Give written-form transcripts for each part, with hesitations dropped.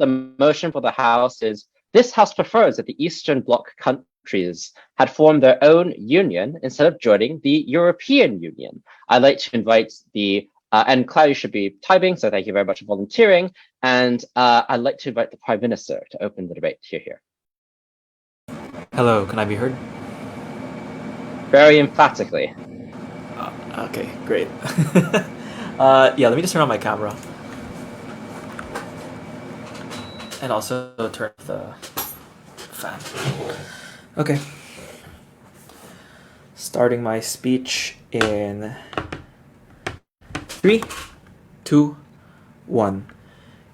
the motion for the House is, this House prefers that the Eastern Bloc countries had formed their own union instead of joining the European Union. I'd like to invite the, and Claudia should be typing, so thank you very much for volunteering. And I'd like to invite the Prime Minister to open the debate here. Hello, can I be heard? Very emphatically. Okay, great. Yeah, let me just turn on my camera. And also turn off the fan. Okay. Starting my speech in 3, 2, 1.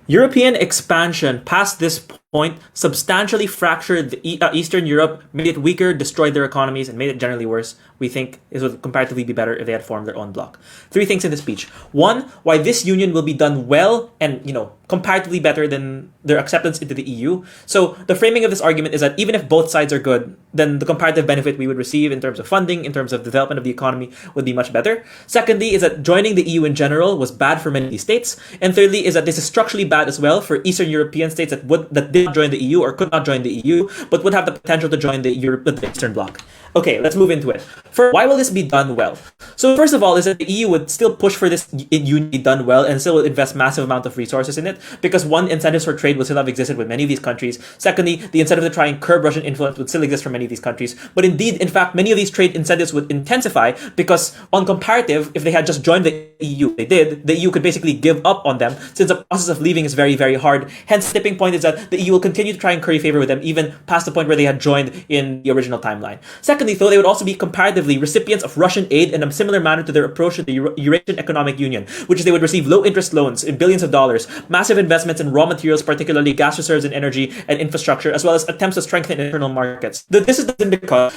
European expansion past this point substantially fractured Eastern Europe, made it weaker, destroyed their economies, and made it generally worse. We think it would comparatively be better if they had formed their own bloc. 3 things in the speech. 1, why this union will be done well and, comparatively better than their acceptance into the EU. So the framing of this argument is that even if both sides are good, then the comparative benefit we would receive in terms of funding, in terms of development of the economy, would be much better. Secondly, is that joining the EU in general was bad for many of these states. And thirdly, is that this is structurally bad as well for Eastern European states that did not join the EU or could not join the EU, but would have the potential to join the Eastern Bloc. Okay, let's move into it. First, why will this be done well? So first of all, is that the EU would still push for this union be done well and still would invest massive amount of resources in it, because one, incentives for trade would still have existed with many of these countries. Secondly, the incentive to try and curb Russian influence would still exist for many of these countries. But indeed, in fact, many of these trade incentives would intensify because on comparative, if they had just joined the EU, the EU could basically give up on them since the process of leaving is very, very hard. Hence, the tipping point is that the EU will continue to try and curry favor with them even past the point where they had joined in the original timeline. Secondly, though, they would also be comparatively recipients of Russian aid in a similar manner to their approach to the Eurasian Economic Union, which is they would receive low-interest loans in billions of dollars, massive investments in raw materials, particularly gas reserves and energy and infrastructure, as well as attempts to strengthen internal markets. This is because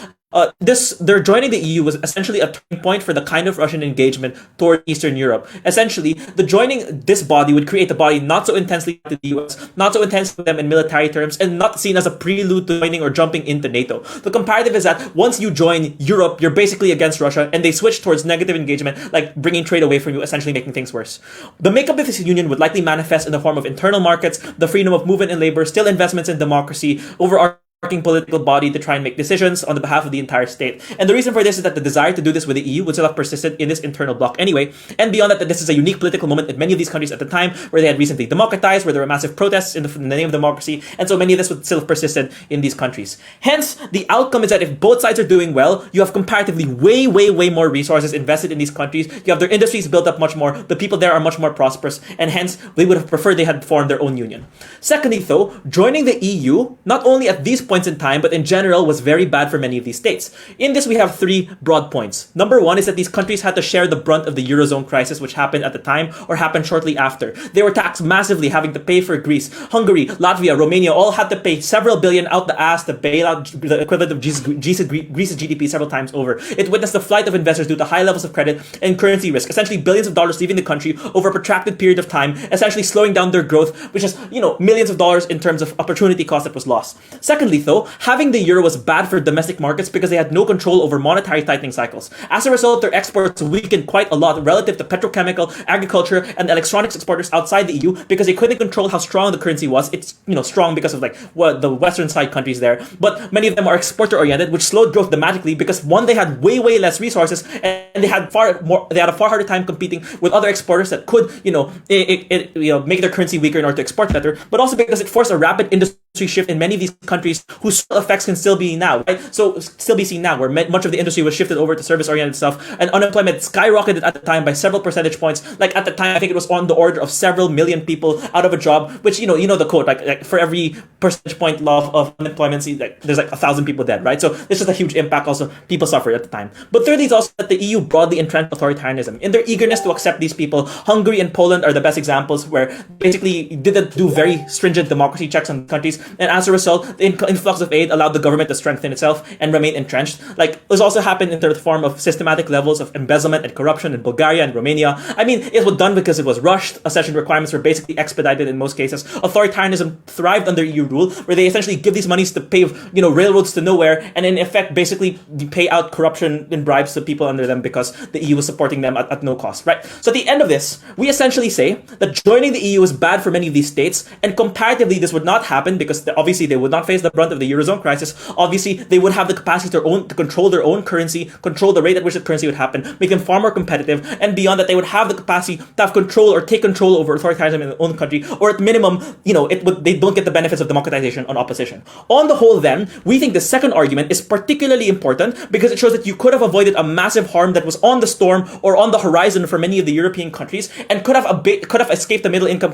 their joining the EU was essentially a turning point for the kind of Russian engagement toward Eastern Europe. Essentially, the joining this body would create a body not so intensely to the US, not so intense to them in military terms, and not seen as a prelude to joining or jumping into NATO. The comparative is that once you join Europe, you're basically against Russia, and they switch towards negative engagement, like bringing trade away from you, essentially making things worse. The makeup of this union would likely manifest in the form of internal markets, the freedom of movement and labor, still investments in democracy, overarching political body to try and make decisions on the behalf of the entire state. And the reason for this is that the desire to do this with the EU would still have persisted in this internal bloc anyway. And beyond that, this is a unique political moment in many of these countries at the time where they had recently democratized, where there were massive protests in the name of democracy. And so many of this would still have persisted in these countries. Hence, the outcome is that if both sides are doing well, you have comparatively way, way, way more resources invested in these countries. You have their industries built up much more. The people there are much more prosperous. And hence, they would have preferred they had formed their own union. Secondly, though, joining the EU, not only at these points in time, but in general was very bad for many of these states. In this, we have 3 broad points. Number 1 is that these countries had to share the brunt of the Eurozone crisis, which happened at the time or happened shortly after. They were taxed massively, having to pay for Greece. Hungary, Latvia, Romania all had to pay several billion out the ass to bail out the equivalent of Greece's GDP several times over. It witnessed the flight of investors due to high levels of credit and currency risk, essentially billions of dollars leaving the country over a protracted period of time, essentially slowing down their growth, which is, millions of dollars in terms of opportunity cost that was lost. Secondly, though, having the euro was bad for domestic markets because they had no control over monetary tightening cycles. As a result, their exports weakened quite a lot relative to petrochemical, agriculture, and electronics exporters outside the EU because they couldn't control how strong the currency was. It's strong because of the western side countries there, but many of them are exporter oriented, which slowed growth dramatically because one, they had way less resources, and they had a far harder time competing with other exporters that could make their currency weaker in order to export better, but also because it forced a rapid industry shift in many of these countries whose effects can still be now, right? So still be seen now, where much of the industry was shifted over to service-oriented stuff, and unemployment skyrocketed at the time by several percentage points. Like at the time, I think it was on the order of several million people out of a job, which the quote, like for every percentage point loss of unemployment, there's 1,000 people dead, right? So this is a huge impact. Also, people suffered at the time. But thirdly, is also that the EU broadly entrenched authoritarianism. In their eagerness to accept these people, Hungary and Poland are the best examples where basically didn't do very stringent democracy checks on countries, And as a result, the influx of aid allowed the government to strengthen itself and remain entrenched. Like, this also happened in the form of systematic levels of embezzlement and corruption in Bulgaria and Romania. I mean, it was done because it was rushed. Accession requirements were basically expedited in most cases. Authoritarianism thrived under EU rule, where they essentially give these monies to pave, railroads to nowhere, and in effect, basically pay out corruption and bribes to people under them because the EU was supporting them at no cost, right? So at the end of this, we essentially say that joining the EU is bad for many of these states, and comparatively, this would not happen because obviously they would not face the brunt of the Eurozone crisis. Obviously, they would have the capacity to control their own currency, control the rate at which the currency would happen, make them far more competitive, and beyond that, they would have the capacity to have control or take control over authoritarianism in their own country, or at minimum, they don't get the benefits of democratization on opposition. On the whole, then, we think the second argument is particularly important because it shows that you could have avoided a massive harm that was on the storm or on the horizon for many of the European countries, and could have escaped the middle income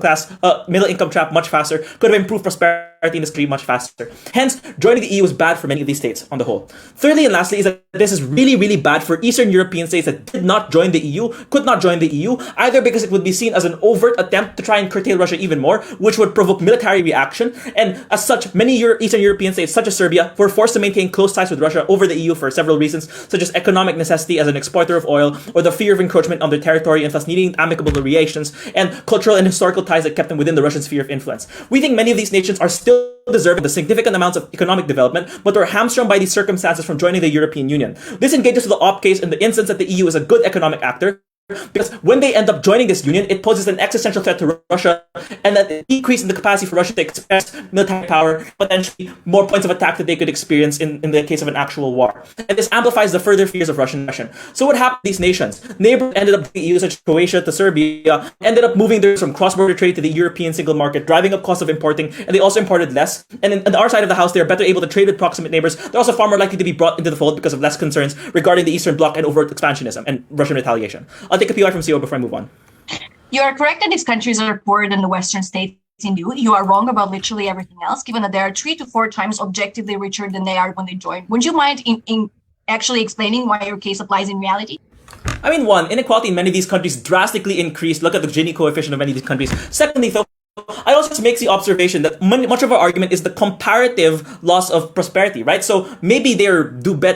trap much faster, could have improved prosperity in this country much faster. Hence, joining the EU is bad for many of these states on the whole. Thirdly and lastly is that this is really, really bad for Eastern European states that did not join the EU, could not join the EU, either because it would be seen as an overt attempt to try and curtail Russia even more, which would provoke military reaction, and as such, many Eastern European states, such as Serbia, were forced to maintain close ties with Russia over the EU for several reasons, such as economic necessity as an exporter of oil, or the fear of encroachment on their territory and thus needing amicable relations, and cultural and historical ties that kept them within the Russian sphere of influence. We think many of these nations are still deserving the significant amounts of economic development, but were hamstrung by these circumstances from joining the European Union. This engages to the op case in the instance that the EU is a good economic actor, because when they end up joining this union, it poses an existential threat to Russia, and that decrease in the capacity for Russia to express military power, potentially more points of attack that they could experience in the case of an actual war. And this amplifies the further fears of Russian aggression. So what happened to these nations? Neighbors ended up the EU, such as Croatia to Serbia, ended up moving theirs from cross-border trade to the European single market, driving up costs of importing, and they also imported less. And on our side of the house, they are better able to trade with proximate neighbors. They're also far more likely to be brought into the fold because of less concerns regarding the Eastern Bloc and overt expansionism and Russian retaliation. I'll take a PY from CO before I move on. You are correct that these countries are poorer than the Western states in EU. You are wrong about literally everything else, given that they are 3 to 4 times objectively richer than they are when they join. Would you mind in actually explaining why your case applies in reality? I mean, one, inequality in many of these countries drastically increased. Look at the Gini coefficient of many of these countries. Secondly, though, I also make the observation that much of our argument is the comparative loss of prosperity, right? So maybe they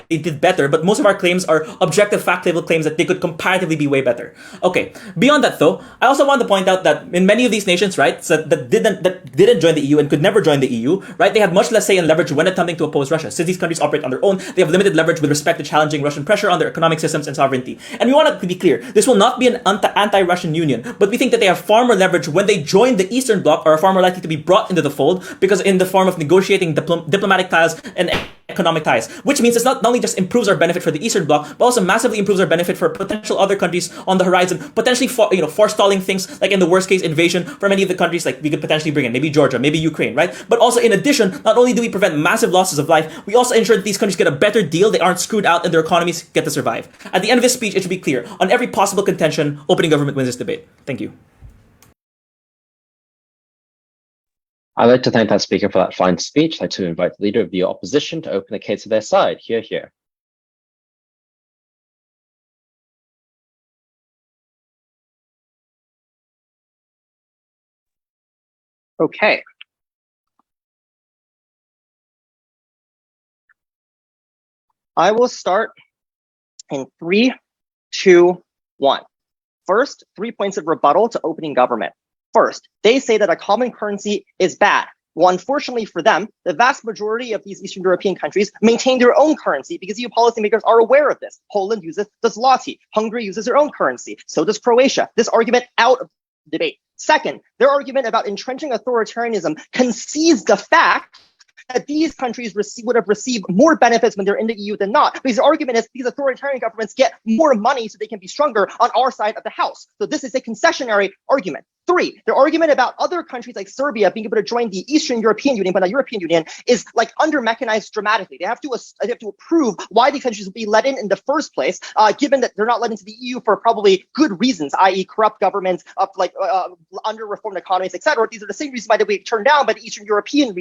did better, but most of our claims are objective fact-level claims that they could comparatively be way better. Okay. Beyond that, though, I also want to point out that in many of these nations, right, that didn't join the EU and could never join the EU, right, they had much less say and leverage when attempting to oppose Russia. Since these countries operate on their own, they have limited leverage with respect to challenging Russian pressure on their economic systems and sovereignty. And we want to be clear, this will not be an anti-Russian union, but we think that they have far more leverage when they join the Eastern Bloc, or are far more likely to be brought into the fold, because in the form of negotiating diplomatic ties and economic ties, which means it's not only just improves our benefit for the Eastern Bloc, but also massively improves our benefit for potential other countries on the horizon, potentially forestalling things like in the worst case invasion for many of the countries like we could potentially bring in, maybe Georgia, maybe Ukraine, right? But also in addition, not only do we prevent massive losses of life, we also ensure that these countries get a better deal, they aren't screwed out, and their economies get to survive. At the end of this speech, it should be clear, on every possible contention, opening government wins this debate. Thank you. I'd like to thank that speaker for that fine speech. I'd like to invite the leader of the opposition to open the case of their side. Hear, hear. Okay. I will start in 3, 2, 1. First, 3 points of rebuttal to opening government. First, they say that a common currency is bad. Well, unfortunately for them, the vast majority of these Eastern European countries maintain their own currency because EU policymakers are aware of this. Poland uses the zloty. Hungary uses their own currency. So does Croatia. This argument out of debate. Second, their argument about entrenching authoritarianism concedes the fact that these countries would have received more benefits when they're in the EU than not. Because the argument is these authoritarian governments get more money so they can be stronger on our side of the house. So this is a concessionary argument. 3, their argument about other countries like Serbia being able to join the Eastern European Union, but not European Union, is like under-mechanized dramatically. They have to prove why these countries will be let in the first place, given that they're not let into the EU for probably good reasons, i.e. corrupt governments, under-reformed economies, etc. These are the same reasons why they were turned down by the Eastern European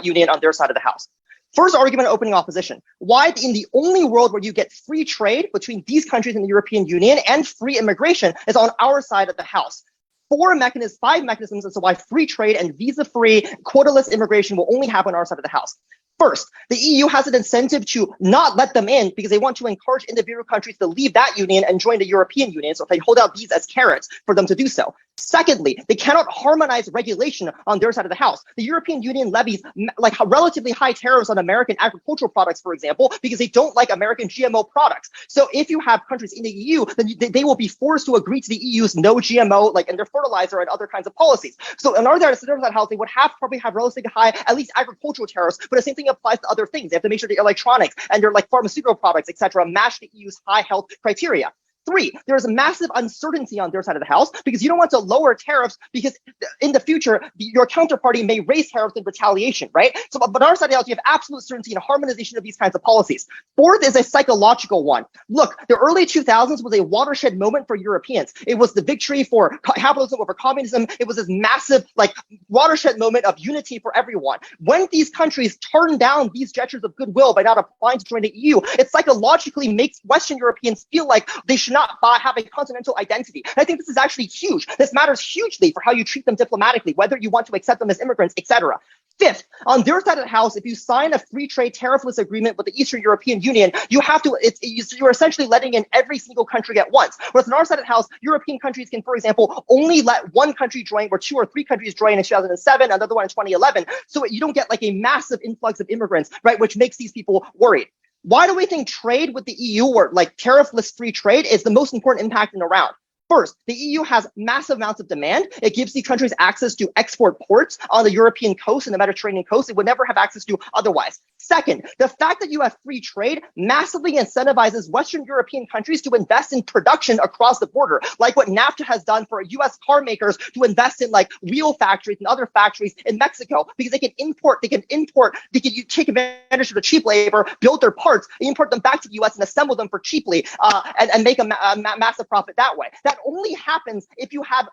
Union on their side of the house. First argument, opening opposition. Why in the only world where you get free trade between these countries in the European Union and free immigration is on our side of the house? five mechanisms as to why free trade and visa-free, quotaless immigration will only happen on our side of the house. First, the EU has an incentive to not let them in because they want to encourage individual countries to leave that union and join the European Union. So they hold out these as carrots for them to do so. Secondly, they cannot harmonize regulation on their side of the house. The European Union levies like relatively high tariffs on American agricultural products, for example, because they don't like American GMO products. So if you have countries in the EU, then they will be forced to agree to the EU's no GMO, like in their fertilizer and other kinds of policies. So in order to that house, they would probably have relatively high, at least agricultural tariffs, but the same thing applies to other things. They have to make sure the electronics and their like pharmaceutical products, etc., match the EU's high health criteria. Three, there's a massive uncertainty on their side of the house because you don't want to lower tariffs because in the future, your counterparty may raise tariffs in retaliation, right? So, but on our side of the house, you have absolute certainty and harmonization of these kinds of policies. Fourth is a psychological one. Look, the early 2000s was a watershed moment for Europeans. It was the victory for capitalism over communism. It was this massive, like, watershed moment of unity for everyone. When these countries turn down these gestures of goodwill by not applying to join the EU, it psychologically makes Western Europeans feel like they should not have a continental identity. And I think this is actually huge. This matters hugely for how you treat them diplomatically, whether you want to accept them as immigrants, etc. Fifth, on their side of the house, if you sign a free trade tariffless agreement with the Eastern European Union, you have to, you're essentially letting in every single country at once. Whereas on our side of the house, European countries can, for example, only let one country join where 2 or 3 countries joined in 2007, another one in 2011. So you don't get like a massive influx of immigrants, right? Which makes these people worried. Why do we think trade with the EU or like tariffless free trade is the most important impact in the round? First, the EU has massive amounts of demand. It gives these countries access to export ports on the European coast and the Mediterranean coast it would never have access to otherwise. Second, the fact that you have free trade massively incentivizes Western European countries to invest in production across the border, like what NAFTA has done for US car makers to invest in like wheel factories and other factories in Mexico, because they can take advantage of the cheap labor, build their parts, import them back to the US and assemble them for cheaply and make a massive profit that way. That only happens if you have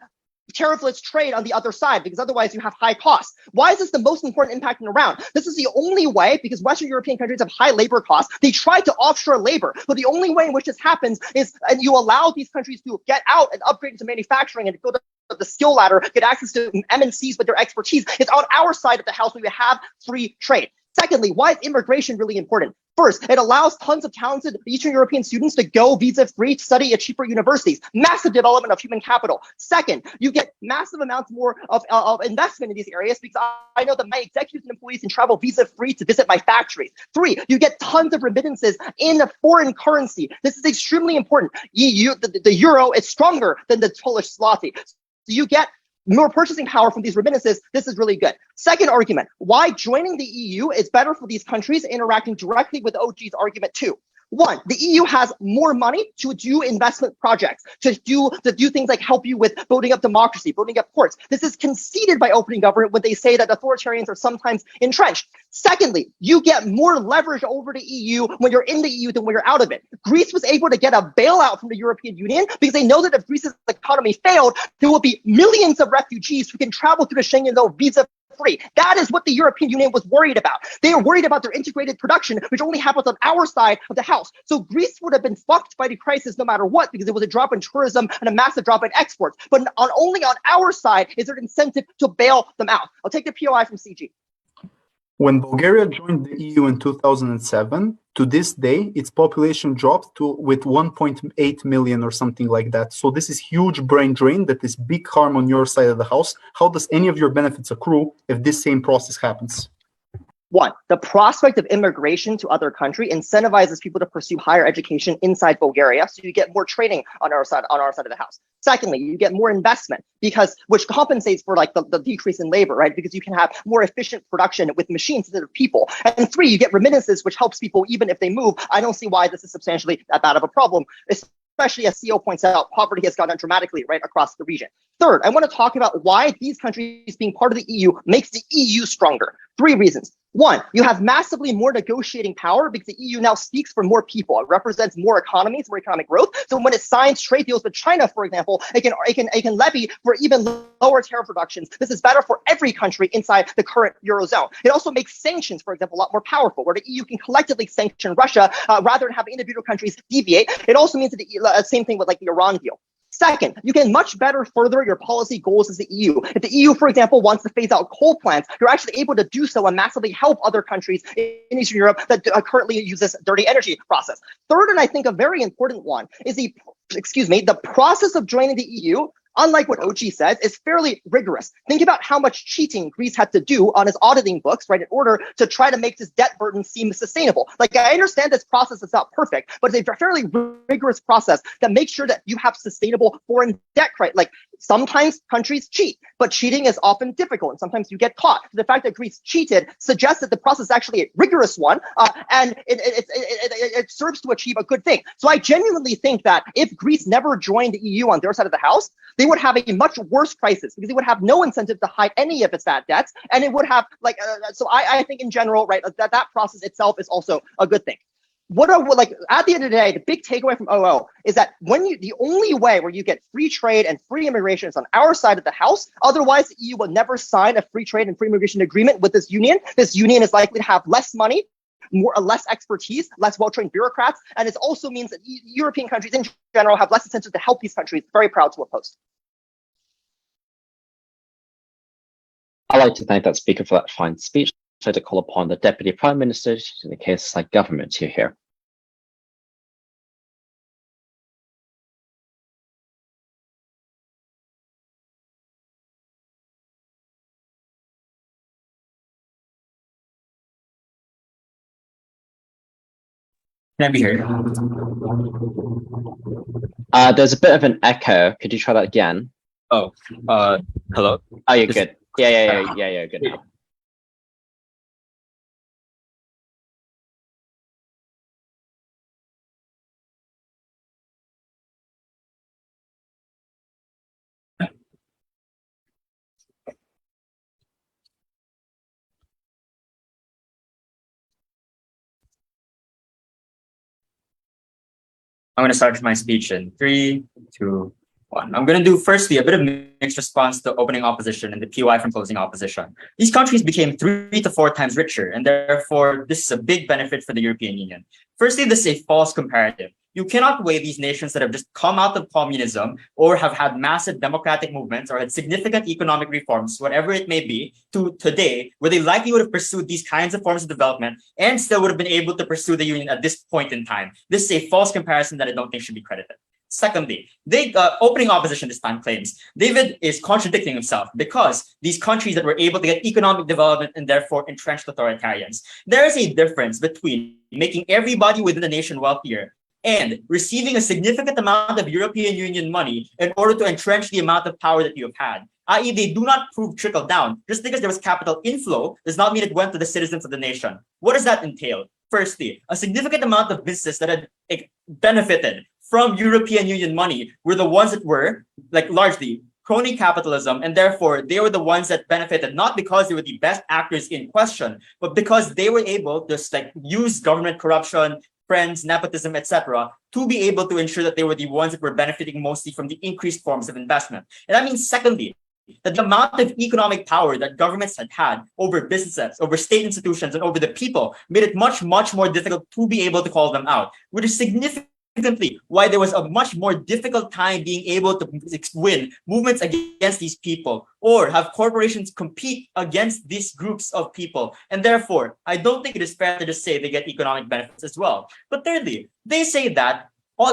tariffless trade on the other side, because otherwise you have high costs. Why is this the most important impact in the round? This is the only way, because Western European countries have high labor costs. They try to offshore labor, but the only way in which this happens is, and you allow these countries to get out and upgrade into manufacturing and go to the skill ladder, get access to MNCs with their expertise. It's on our side of the house where we have free trade. Secondly, why is immigration really important? First, it allows tons of talented Eastern European students to go visa-free to study at cheaper universities. Massive development of human capital. Second, you get massive amounts more of investment in these areas because I know that my executives and employees can travel visa-free to visit my factories. Three, you get tons of remittances in a foreign currency. This is extremely important. The euro is stronger than the Polish zloty. So you get more purchasing power from these remittances. This is really good. Second argument, why joining the EU is better for these countries interacting directly with OG's argument 2. One, the EU has more money to do investment projects, to do things like help you with building up democracy, building up courts. This is conceded by opening government when they say that authoritarians are sometimes entrenched. Secondly, you get more leverage over the EU when you're in the EU than when you're out of it. Greece was able to get a bailout from the European Union because they know that if Greece's economy failed, there will be millions of refugees who can travel through the Schengen zone visa-free. That is what the European Union was worried about. They were worried about their integrated production, which only happens on our side of the house. So Greece would have been fucked by the crisis no matter what, because it was a drop in tourism and a massive drop in exports. But only on our side is there an incentive to bail them out. I'll take the POI from CG. When Bulgaria joined the EU in 2007, to this day, its population dropped with 1.8 million or something like that. So this is huge brain drain. That is big harm on your side of the house. How does any of your benefits accrue if this same process happens? One, the prospect of immigration to other country incentivizes people to pursue higher education inside Bulgaria, so you get more training on our side of the house. Secondly, you get more investment which compensates for like the decrease in labor, right? Because you can have more efficient production with machines instead of people. And three, you get remittances, which helps people even if they move. I don't see why this is substantially that bad of a problem, especially as CEO points out, poverty has gone up dramatically right across the region. Third, I want to talk about why these countries being part of the EU makes the EU stronger. 3 reasons. One, you have massively more negotiating power because the EU now speaks for more people. It represents more economies, more economic growth. So when it signs trade deals with China, for example, it can levy for even lower tariff reductions. This is better for every country inside the current Eurozone. It also makes sanctions, for example, a lot more powerful, where the EU can collectively sanction Russia rather than have individual countries deviate. It also means that the same thing with like the Iran deal. Second, you can much better further your policy goals as the EU. If the EU, for example, wants to phase out coal plants, you're actually able to do so and massively help other countries in Eastern Europe that currently use this dirty energy process. Third, and I think a very important one, is the process of joining the EU, unlike what Ochi says, is fairly rigorous. Think about how much cheating Greece had to do on its auditing books, right, in order to try to make this debt burden seem sustainable. Like, I understand this process is not perfect, but it's a fairly rigorous process that makes sure that you have sustainable foreign debt, right? Like, sometimes countries cheat, but cheating is often difficult, and sometimes you get caught. The fact that Greece cheated suggests that the process is actually a rigorous one, and it serves to achieve a good thing. So I genuinely think that if Greece never joined the EU on their side of the house, they would have a much worse crisis because they would have no incentive to hide any of its bad debts, and it would have so I think in general, right, that process itself is also a good thing. At the end of the day, the big takeaway from OO is that the only way where you get free trade and free immigration is on our side of the house. Otherwise, the EU will never sign a free trade and free immigration agreement with this union. This union is likely to have less money, less expertise, less well-trained bureaucrats, and it also means that European countries in general have less incentive to help these countries. Very proud to oppose. I'd like to thank that speaker for that fine speech. I'd like to call upon the Deputy Prime Minister to the case like government here. Can I be heard? There's a bit of an echo. Could you try that again? Oh, hello? Oh, you're good. Yeah, good now. I'm going to start my speech in 3, 2, 1. I'm going to do firstly a bit of mixed response to opening opposition and the PY from closing opposition. These countries became 3 to 4 times richer, and therefore this is a big benefit for the European Union. Firstly, this is a false comparative. You cannot weigh these nations that have just come out of communism or have had massive democratic movements or had significant economic reforms, whatever it may be, to today, where they likely would have pursued these kinds of forms of development and still would have been able to pursue the union at this point in time. This is a false comparison that I don't think should be credited. Secondly, opening opposition this time claims David is contradicting himself because these countries that were able to get economic development and therefore entrenched authoritarians. There is a difference between making everybody within the nation wealthier and receiving a significant amount of European Union money in order to entrench the amount of power that you have had, i.e. they do not prove trickle down. Just because there was capital inflow does not mean it went to the citizens of the nation. What does that entail? Firstly, a significant amount of businesses that had benefited from European Union money were the ones that were largely crony capitalism, and therefore they were the ones that benefited not because they were the best actors in question, but because they were able to use government corruption, friends, nepotism, etc., to be able to ensure that they were the ones that were benefiting mostly from the increased forms of investment. And that means, secondly, that the amount of economic power that governments had over businesses, over state institutions, and over the people made it much, much more difficult to be able to call them out, which is significantly why there was a much more difficult time being able to win movements against these people or have corporations compete against these groups of people. And therefore, I don't think it is fair to just say they get economic benefits as well. But thirdly, they say that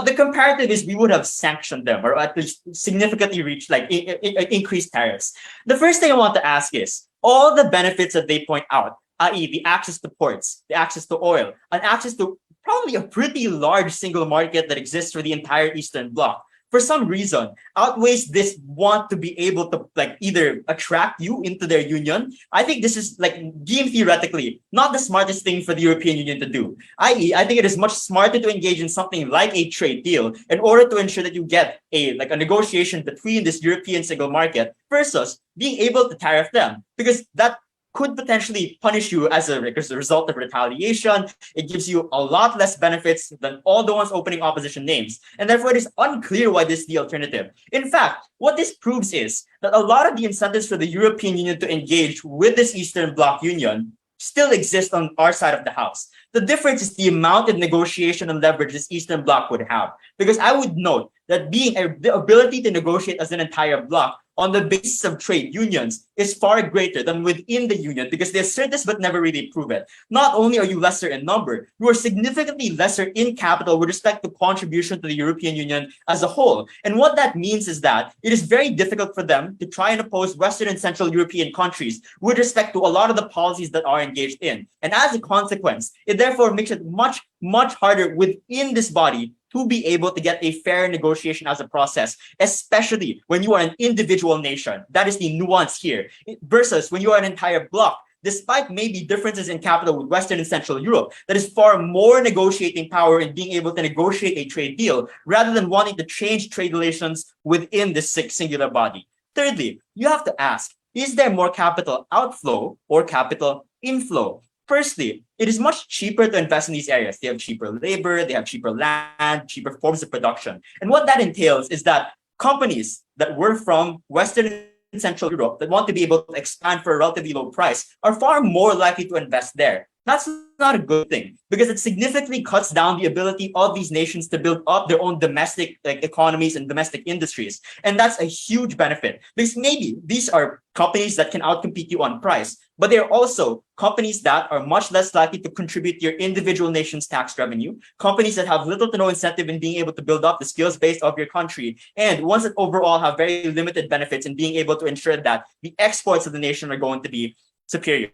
the comparative is we would have sanctioned them or at least significantly reached increased tariffs. The first thing I want to ask is all the benefits that they point out, i.e. the access to ports, the access to oil, and access to probably a pretty large single market that exists for the entire Eastern Bloc, for some reason, outweighs this want to be able to either attract you into their union. I think this is deemed theoretically not the smartest thing for the European Union to do. I.e., I think it is much smarter to engage in something like a trade deal in order to ensure that you get a negotiation between this European single market versus being able to tariff them, because that could potentially punish you as a result of retaliation. It gives you a lot less benefits than all the ones opening opposition names. And therefore, it is unclear why this is the alternative. In fact, what this proves is that a lot of the incentives for the European Union to engage with this Eastern Bloc Union still exist on our side of the house. The difference is the amount of negotiation and leverage this Eastern Bloc would have. Because I would note that the ability to negotiate as an entire bloc on the basis of trade unions is far greater than within the union, because they assert this but never really prove it. Not only are you lesser in number, you are significantly lesser in capital with respect to contribution to the European Union as a whole. And what that means is that it is very difficult for them to try and oppose Western and Central European countries with respect to a lot of the policies that are engaged in. And as a consequence, it therefore makes it much, much harder within this body to be able to get a fair negotiation as a process, especially when you are an individual nation. That is the nuance here. Versus when you are an entire bloc, despite maybe differences in capital with Western and Central Europe, that is far more negotiating power in being able to negotiate a trade deal rather than wanting to change trade relations within this singular body. Thirdly, you have to ask, is there more capital outflow or capital inflow? Firstly, it is much cheaper to invest in these areas. They have cheaper labor, they have cheaper land, cheaper forms of production. And what that entails is that companies that were from Western and Central Europe that want to be able to expand for a relatively low price are far more likely to invest there. That's not a good thing, because it significantly cuts down the ability of these nations to build up their own domestic economies and domestic industries. And that's a huge benefit, because maybe these are companies that can outcompete you on price, but they're also companies that are much less likely to contribute to your individual nation's tax revenue, companies that have little to no incentive in being able to build up the skills base of your country, and ones that overall have very limited benefits in being able to ensure that the exports of the nation are going to be superior.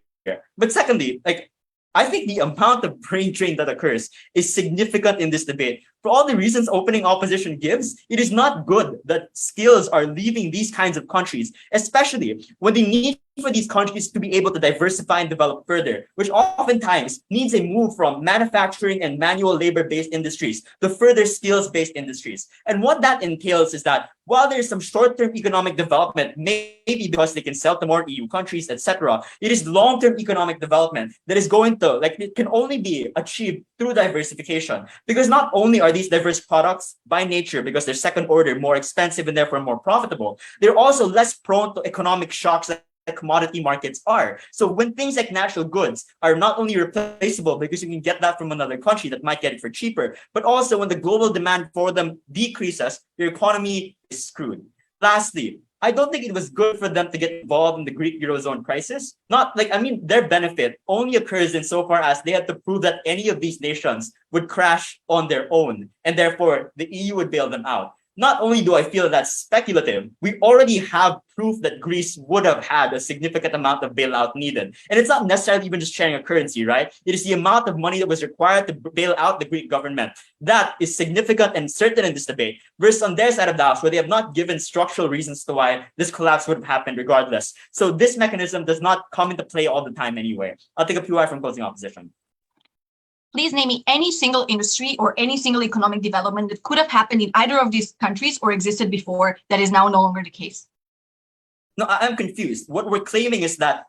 But secondly, I think the amount of brain drain that occurs is significant in this debate. For all the reasons opening opposition gives, it is not good that skills are leaving these kinds of countries, especially when the need for these countries to be able to diversify and develop further, which oftentimes needs a move from manufacturing and manual labor-based industries to further skills-based industries. And what that entails is that while there's some short-term economic development, maybe because they can sell to more EU countries, etc., it is long-term economic development that is going to, it can only be achieved through diversification. Because not only are these diverse products by nature, because they're second order, more expensive and therefore more profitable, they're also less prone to economic shocks that commodity markets are. So when things like natural goods are not only replaceable because you can get that from another country that might get it for cheaper, but also when the global demand for them decreases, your economy is screwed. Lastly, I don't think it was good for them to get involved in the Greek Eurozone crisis. Their benefit only occurs insofar as they had to prove that any of these nations would crash on their own, and therefore the EU would bail them out. Not only do I feel that's speculative, we already have proof that Greece would have had a significant amount of bailout needed. And it's not necessarily even just sharing a currency, right? It is the amount of money that was required to bail out the Greek government. That is significant and certain in this debate, versus on their side of the house, where they have not given structural reasons to why this collapse would have happened regardless. So this mechanism does not come into play all the time anyway. I'll take a PY from closing opposition. Please name me any single industry or any single economic development that could have happened in either of these countries or existed before that is now no longer the case. No, I'm confused. What we're claiming is that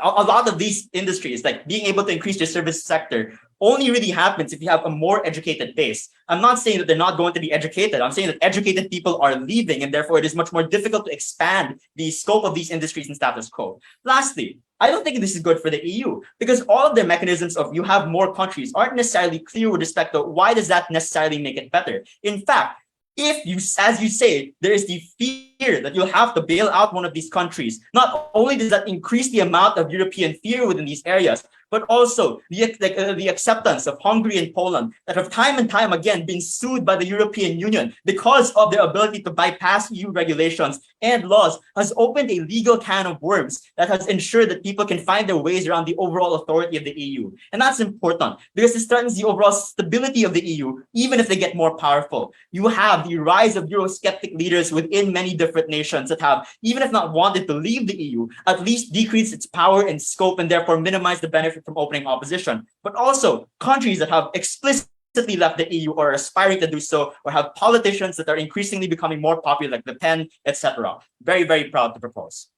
a lot of these industries, being able to increase your service sector, only really happens if you have a more educated base. I'm not saying that they're not going to be educated. I'm saying that educated people are leaving, and therefore it is much more difficult to expand the scope of these industries and status quo. Lastly, I don't think this is good for the EU, because all of their mechanisms of you have more countries aren't necessarily clear with respect to why does that necessarily make it better. In fact, if you, as you say, there is the fear that you'll have to bail out one of these countries, not only does that increase the amount of European fear within these areas, but also the acceptance of Hungary and Poland that have time and time again been sued by the European Union because of their ability to bypass EU regulations and laws has opened a legal can of worms that has ensured that people can find their ways around the overall authority of the EU. And that's important because this threatens the overall stability of the EU, even if they get more powerful. You have the rise of Eurosceptic leaders within many different nations that have, even if not wanted to leave the EU, at least decreased its power and scope and therefore minimize the benefit from opening opposition, but also countries that have explicitly left the EU or are aspiring to do so, or have politicians that are increasingly becoming more popular, like Le Pen, etc. Very, very proud to propose.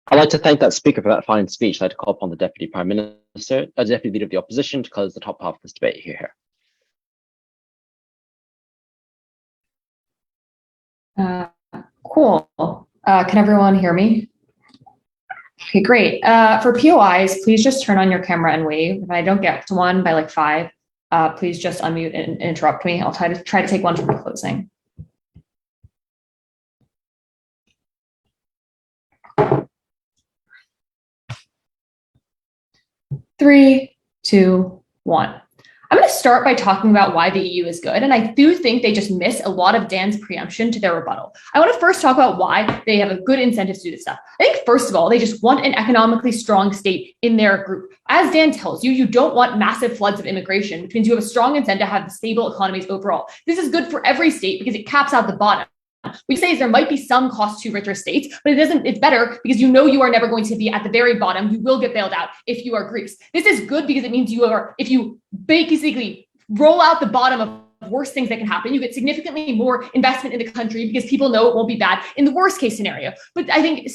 I'd like to thank that speaker for that fine speech. I'd like to call upon the Deputy Prime Minister, Deputy Leader of the Opposition, to close the top half of this debate. Here. Cool. Can everyone hear me? Okay, great. For POIs, please just turn on your camera and wave. If I don't get to one by like 5, please just unmute and interrupt me. I'll try to take one from the closing. Three, two, one. I'm going to start by talking about why the EU is good. And I do think they just miss a lot of Dan's preemption to their rebuttal. I want to first talk about why they have a good incentive to do this stuff. I think, first of all, they just want an economically strong state in their group. As Dan tells you, you don't want massive floods of immigration, which means you have a strong incentive to have stable economies overall. This is good for every state because it caps out the bottom. We say is there might be some cost to richer states, but it's better because you know you are never going to be at the very bottom. You will get bailed out if you are Greece. This is good because it means if you basically roll out the bottom of worst things that can happen, you get significantly more investment in the country because people know it won't be bad in the worst case scenario. But I think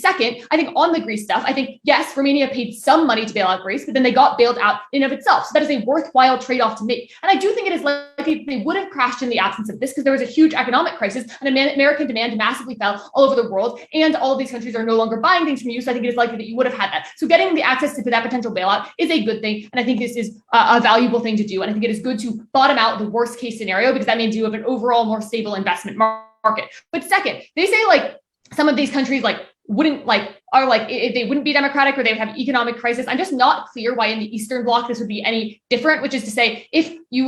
on the Greece stuff, I think, yes, Romania paid some money to bail out Greece, but then they got bailed out in and of itself. So that is a worthwhile trade-off to make. And I do think it is likely they would have crashed in the absence of this because there was a huge economic crisis and American demand massively fell all over the world. And all of these countries are no longer buying things from you. So I think it is likely that you would have had that. So getting the access to that potential bailout is a good thing. And I think this is a valuable thing to do. And I think it is good to bottom out the worst case scenario because that means you have an overall more stable investment market. But second, they say like some of these countries wouldn't be democratic or they would have economic crisis. I'm just not clear why in the Eastern Bloc this would be any different, which is to say if you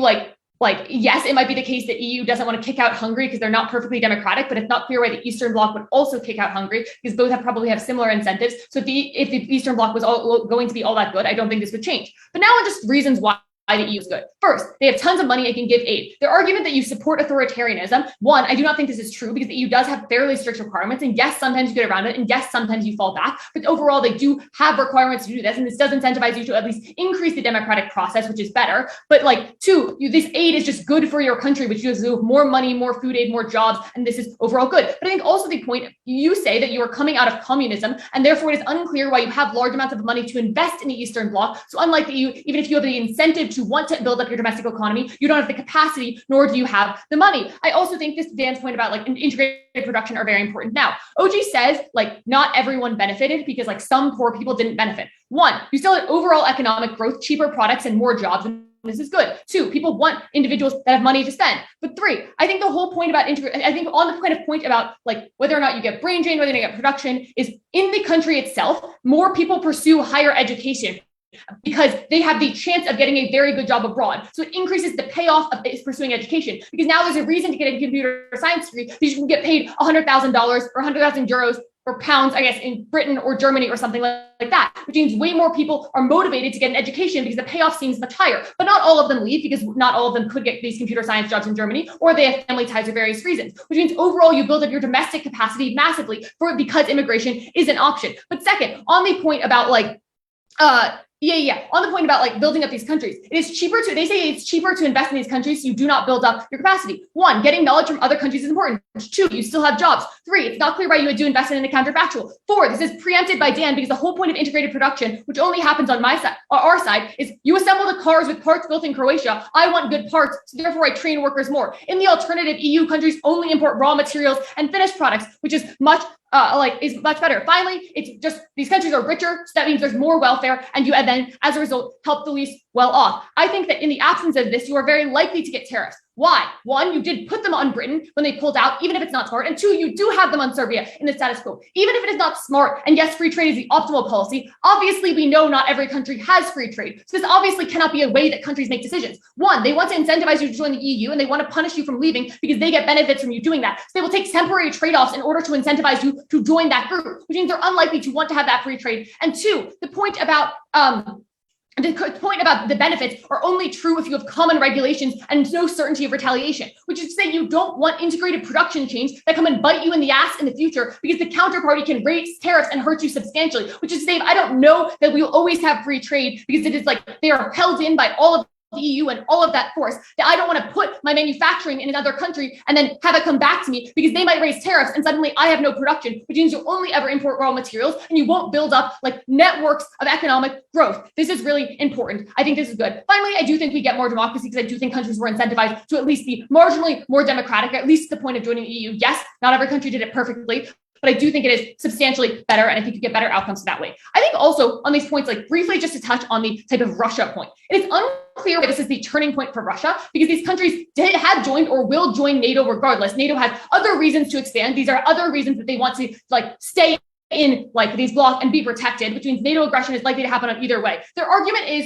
yes, it might be the case that EU doesn't want to kick out Hungary because they're not perfectly democratic, but it's not clear why the Eastern Bloc would also kick out Hungary because both probably have similar incentives. So if the Eastern Bloc was going to be all that good, I don't think this would change. But now on just reasons why the EU is good. First, they have tons of money and can give aid. Their argument that you support authoritarianism, one, I do not think this is true because the EU does have fairly strict requirements. And yes, sometimes you get around it. And yes, sometimes you fall back. But overall, they do have requirements to do this. And this does incentivize you to at least increase the democratic process, which is better. But two, this aid is just good for your country, which gives you more money, more food aid, more jobs. And this is overall good. But I think also the point, you say that you are coming out of communism. And therefore, it is unclear why you have large amounts of money to invest in the Eastern Bloc. So unlike the EU, even if you have the incentive to want to build up your domestic economy, you don't have the capacity, nor do you have the money. I also think this Dan's point about integrated production are very important. Now, OG says not everyone benefited because some poor people didn't benefit. One, you still had overall economic growth, cheaper products, and more jobs. And this is good. Two, people want individuals that have money to spend. But three, I think the whole point about I think on the point about whether or not you get brain drain, whether you get production, is in the country itself, more people pursue higher education because they have the chance of getting a very good job abroad. So it increases the payoff of pursuing education because now there's a reason to get a computer science degree because you can get paid $100,000 or 100,000 euros or pounds, I guess, in Britain or Germany or something like that, which means way more people are motivated to get an education because the payoff seems much higher. But not all of them leave because not all of them could get these computer science jobs in Germany, or they have family ties for various reasons, which means overall you build up your domestic capacity massively because immigration is an option. But second, on the point about on the point about building up these countries, they say it's cheaper to invest in these countries so you do not build up your capacity. One, getting knowledge from other countries is important. Two, you still have jobs. Three, it's not clear why you would do investment in a counterfactual. Four, this is preempted by Dan because the whole point of integrated production, which only happens on my side or our side, is you assemble the cars with parts built in Croatia. I want good parts, so therefore I train workers more. In the alternative, EU countries only import raw materials and finished products, which is much better. Finally, it's just these countries are richer, so that means there's more welfare, and then as a result help the least well off. I think that in the absence of this, you are very likely to get tariffs. Why? One, you did put them on Britain when they pulled out, even if it's not smart. And two, you do have them on Serbia in the status quo, even if it is not smart. And yes, free trade is the optimal policy. Obviously, we know not every country has free trade. So this obviously cannot be a way that countries make decisions. One, they want to incentivize you to join the EU and they want to punish you from leaving because they get benefits from you doing that. So they will take temporary trade-offs in order to incentivize you to join that group, which means they're unlikely to want to have that free trade. And two, the point about the benefits are only true if you have common regulations and no certainty of retaliation, which is to say you don't want integrated production chains that come and bite you in the ass in the future because the counterparty can raise tariffs and hurt you substantially, which is to say, I don't know that we will always have free trade because it is they are held in by all of the EU and all of that force that I don't want to put my manufacturing in another country and then have it come back to me because they might raise tariffs and suddenly I have no production, which means you'll only ever import raw materials and you won't build up networks of economic growth. This is really important. I think this is good. Finally, I do think we get more democracy because I do think countries were incentivized to at least be marginally more democratic, at least to the point of joining the EU. Yes, not every country did it perfectly, but I do think it is substantially better, and I think you get better outcomes that way. I think also on these points, like briefly just to touch on the type of Russia point, it is unclear why this is the turning point for Russia, because these countries have joined or will join NATO regardless. NATO has other reasons to expand. These are other reasons that they want to stay in these blocs and be protected, which means NATO aggression is likely to happen on either way. Their argument is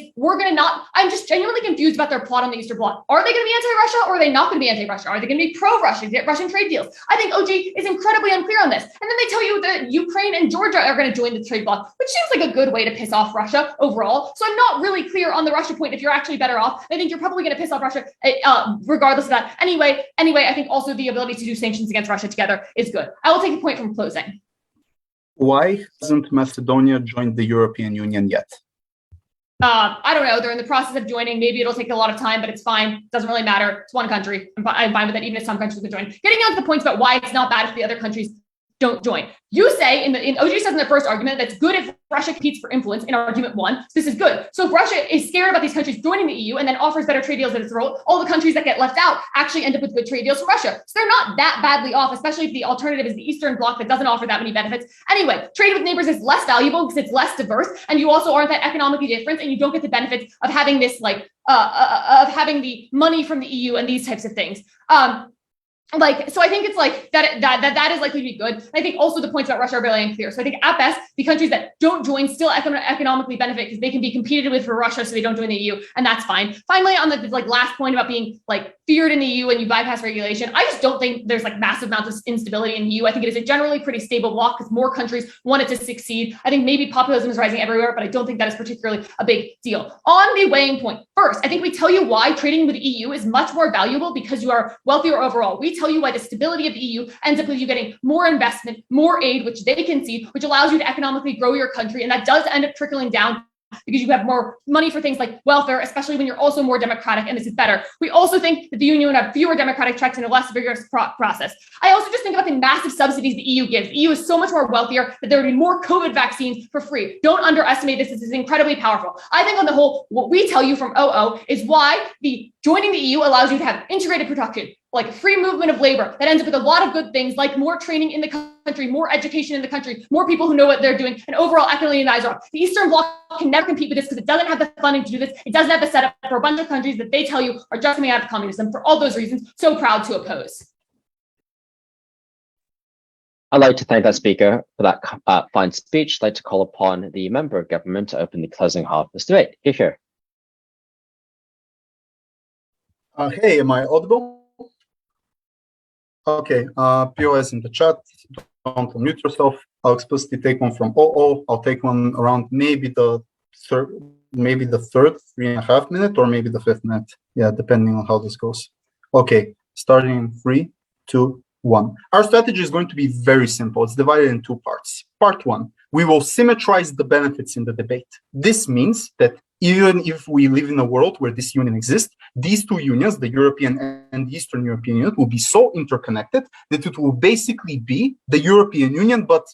I'm just genuinely confused about their plot on the Eastern Bloc. Are they going to be anti-Russia, or are they not going to be anti-Russia? Are they going to be pro-Russia, get Russian trade deals? I think OG is incredibly unclear on this. And then they tell you that Ukraine and Georgia are going to join the trade bloc, which seems like a good way to piss off Russia overall. So I'm not really clear on the Russia point if you're actually better off. I think you're probably going to piss off Russia regardless of that. Anyway, I think also the ability to do sanctions against Russia together is good. I will take a point from closing. Why hasn't Macedonia joined the European Union yet? I don't know. They're in the process of joining. Maybe it'll take a lot of time, but it's fine. Doesn't really matter. It's one country. I'm fine with it, even if some countries would join. Getting on to the points about why it's not bad if the other countries don't join. You say OG says in the first argument that's good if Russia competes for influence in argument one. So this is good. So if Russia is scared about these countries joining the EU and then offers better trade deals at its throat, all the countries that get left out actually end up with good trade deals from Russia. So they're not that badly off, especially if the alternative is the Eastern Bloc that doesn't offer that many benefits. Anyway, trade with neighbors is less valuable because it's less diverse, and you also aren't that economically different, and you don't get the benefits of having this of having the money from the EU and these types of things. So I think it's that is likely to be good. I think also the points about Russia are really unclear. So I think at best, the countries that don't join still economically benefit because they can be competed with for Russia, so they don't join the EU, and that's fine. Finally, on the last point about being feared in the EU and you bypass regulation, I just don't think there's massive amounts of instability in the EU. I think it is a generally pretty stable bloc because more countries want it to succeed. I think maybe populism is rising everywhere, but I don't think that is particularly a big deal. On the weighing point, first, I think we tell you why trading with the EU is much more valuable because you are wealthier overall. We tell you why the stability of the EU ends up with you getting more investment, more aid, which they can see, which allows you to economically grow your country. And that does end up trickling down because you have more money for things like welfare, especially when you're also more democratic, and this is better. We also think that the Union would have fewer democratic checks and a less vigorous process. I also just think about the massive subsidies the EU gives. The EU is so much more wealthier that there would be more COVID vaccines for free. Don't underestimate this. This is incredibly powerful. I think on the whole, what we tell you from OO is why joining the EU allows you to have integrated production, free movement of labor that ends up with a lot of good things, like more training in the country, more education in the country, more people who know what they're doing, and overall economy lies off. The Eastern Bloc can never compete with this because it doesn't have the funding to do this. It doesn't have the setup for a bunch of countries that they tell you are just coming out of communism. For all those reasons, so proud to oppose. I'd like to thank that speaker for that fine speech. I'd like to call upon the member of government to open the closing half of this debate. Here. Hey, am I audible? Okay, POS in the chat. Don't unmute yourself. I'll explicitly take one from OO. I'll take one around maybe the third 3.5 minute, or maybe the 5th minute. Yeah, depending on how this goes. Okay, starting in 3, 2, 1. Our strategy is going to be very simple. It's divided in 2 parts. Part 1, we will symmetrize the benefits in the debate. This means that even if we live in a world where this union exists, these 2 unions, the European and the Eastern European Union, will be so interconnected that it will basically be the European Union, but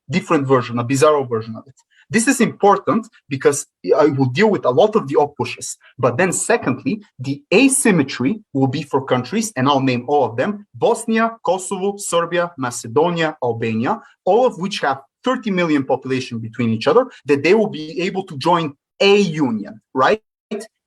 different version, a bizarro version of it. This is important because I will deal with a lot of the op pushes. But then secondly, the asymmetry will be for countries, and I'll name all of them: Bosnia, Kosovo, Serbia, Macedonia, Albania, all of which have 30 million population between each other, that they will be able to join a union, right?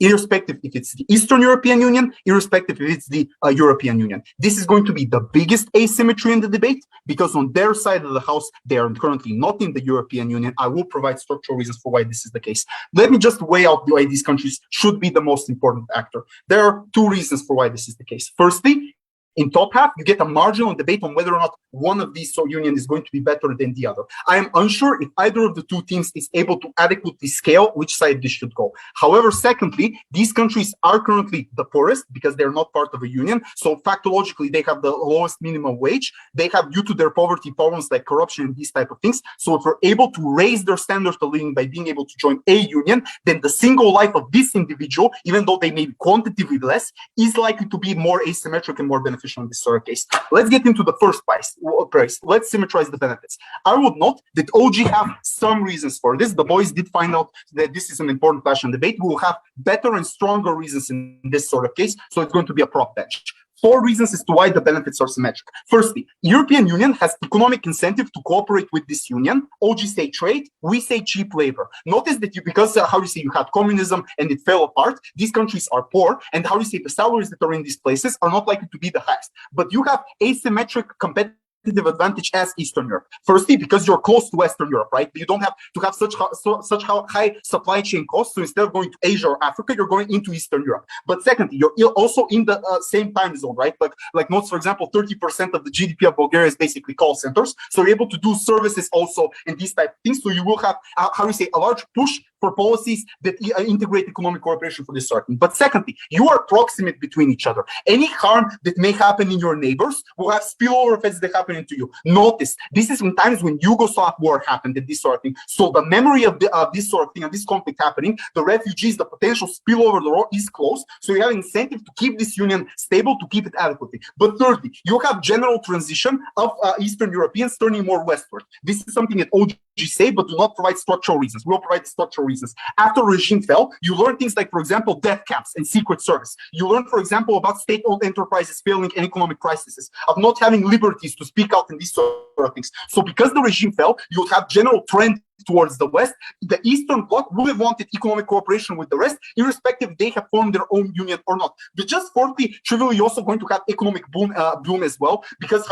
Irrespective if it's the Eastern European Union, irrespective if it's the European Union. This is going to be the biggest asymmetry in the debate because on their side of the house, they are currently not in the European Union. I will provide structural reasons for why this is the case. Let me just weigh out why these countries should be the most important actor. There are 2 reasons for why this is the case. Firstly, in top half, you get a marginal debate on whether or not one of these unions is going to be better than the other. I am unsure if either of the 2 teams is able to adequately scale which side this should go. However, secondly, these countries are currently the poorest because they're not part of a union. So factologically, they have the lowest minimum wage. They have, due to their poverty problems like corruption and these type of things. So if we're able to raise their standard of living by being able to join a union, then the single life of this individual, even though they may be quantitatively less, is likely to be more asymmetric and more beneficial in this sort of case. Let's get into the first price. Let's symmetrize the benefits. I would note that OG have some reasons for this. The boys did find out that this is an important question debate. We will have better and stronger reasons in this sort of case, so it's going to be a prop bench. 4 reasons as to why the benefits are symmetric. Firstly, European Union has economic incentive to cooperate with this union. OG say trade, we say cheap labor. Notice that because you had communism and it fell apart, these countries are poor, and the salaries that are in these places are not likely to be the highest. But you have asymmetric competitive advantage as Eastern Europe. Firstly, because you're close to Western Europe, right? You don't have to have such high supply chain costs. So instead of going to Asia or Africa, you're going into Eastern Europe. But secondly, you're also in the same time zone, right? Like notes, for example, 30% of the GDP of Bulgaria is basically call centers. So you're able to do services also in these type of things. So you will have, a large push for policies that integrate economic cooperation for this sort of thing. But secondly, you are proximate between each other. Any harm that may happen in your neighbors will have spillover effects that happen into you. Notice, this is in times when Yugoslav war happened and this sort of thing. So the memory of this sort of thing and this conflict happening, the refugees, the potential spillover of the war is close. So you have incentive to keep this union stable, to keep it adequately. But thirdly, you have general transition of Eastern Europeans turning more westward. This is something that OG say, but do not provide structural reasons. We'll provide structural reasons. After regime fell, you learn things like, for example, death camps and secret service. You learn, for example, about state-owned enterprises failing in economic crises, of not having liberties to speak out in these sort of things. So because the regime fell, you would have general trend towards the West. The Eastern Bloc would have wanted economic cooperation with the rest, irrespective if they have formed their own union or not. But just fourthly, trivially, you're also going to have economic boom as well, because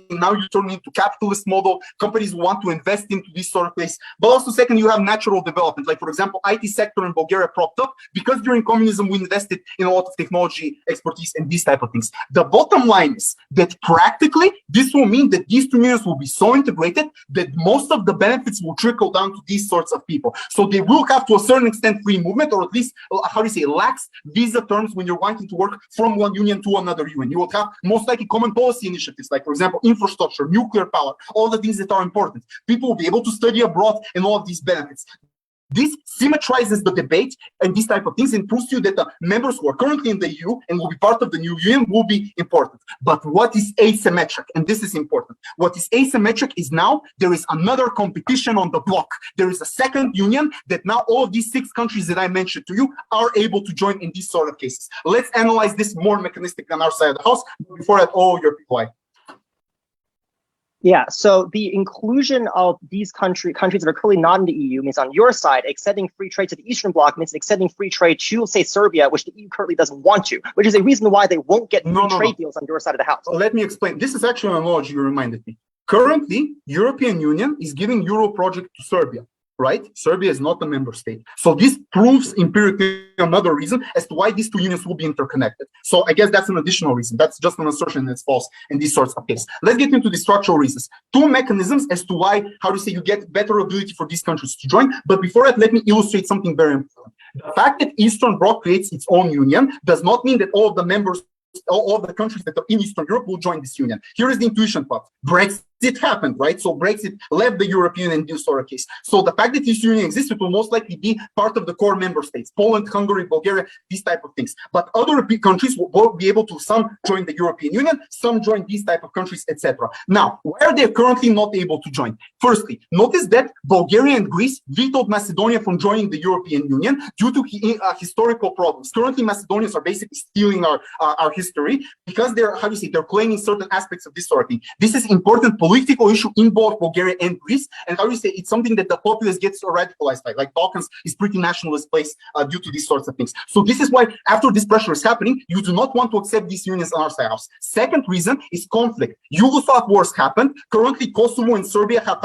now you turn into capitalist model, companies want to invest into this sort of place. But also second, you have natural development, like for example, IT sector in Bulgaria propped up, because during communism, we invested in a lot of technology expertise and these type of things. The bottom line is that practically, this will mean that these two unions will be so integrated that most of the benefits will trickle down to these sorts of people. So they will have to a certain extent free movement, or at least, lax visa terms when you're wanting to work from one union to another union. You will have most likely common policy initiatives, like for example, infrastructure, nuclear power, all the things that are important. People will be able to study abroad and all of these benefits. This symmetrizes the debate and these type of things and proves to you that the members who are currently in the EU and will be part of the new union will be important. But what is asymmetric? And this is important. What is asymmetric is now there is another competition on the block. There is a second union that now all of these 6 countries that I mentioned to you are able to join in these sort of cases. Let's analyze this more mechanistic than our side of the house. Before that, all your reply. Yeah, so the inclusion of these countries that are currently not in the EU means on your side, extending free trade to the Eastern Bloc means extending free trade to, say, Serbia, which the EU currently doesn't want to, which is a reason why they won't get free trade deals on your side of the house. Let me explain. This is actually an analogy you reminded me. Currently, European Union is giving Euro project to Serbia, right? Serbia is not a member state. So this proves empirically another reason as to why these two unions will be interconnected. So I guess that's an additional reason. That's just an assertion that's false in these sorts of cases. Let's get into the structural reasons. 2 mechanisms as to why, you get better ability for these countries to join. But before that, let me illustrate something very important. The fact that Eastern Bloc creates its own union does not mean that all of the members, all of the countries that are in Eastern Europe will join this union. Here is the intuition part. Brexit happened, right? So Brexit left the European in this sort of case. So the fact that this union exists, it will most likely be part of the core member states, Poland, Hungary, Bulgaria, these type of things. But other countries will be able to, some join the European Union, some join these type of countries, etc. Now, why are they currently not able to join? Firstly, notice that Bulgaria and Greece vetoed Macedonia from joining the European Union due to historical problems. Currently, Macedonians are basically stealing our history because they're claiming certain aspects of this sort of thing. This is important political issue in both Bulgaria and Greece, and it's something that the populace gets radicalized by. Like Balkans is pretty nationalist place due to these sorts of things. So this is why after this pressure is happening, you do not want to accept these unions on our side house. Second reason is conflict. Yugoslav wars happened. Currently, Kosovo and Serbia have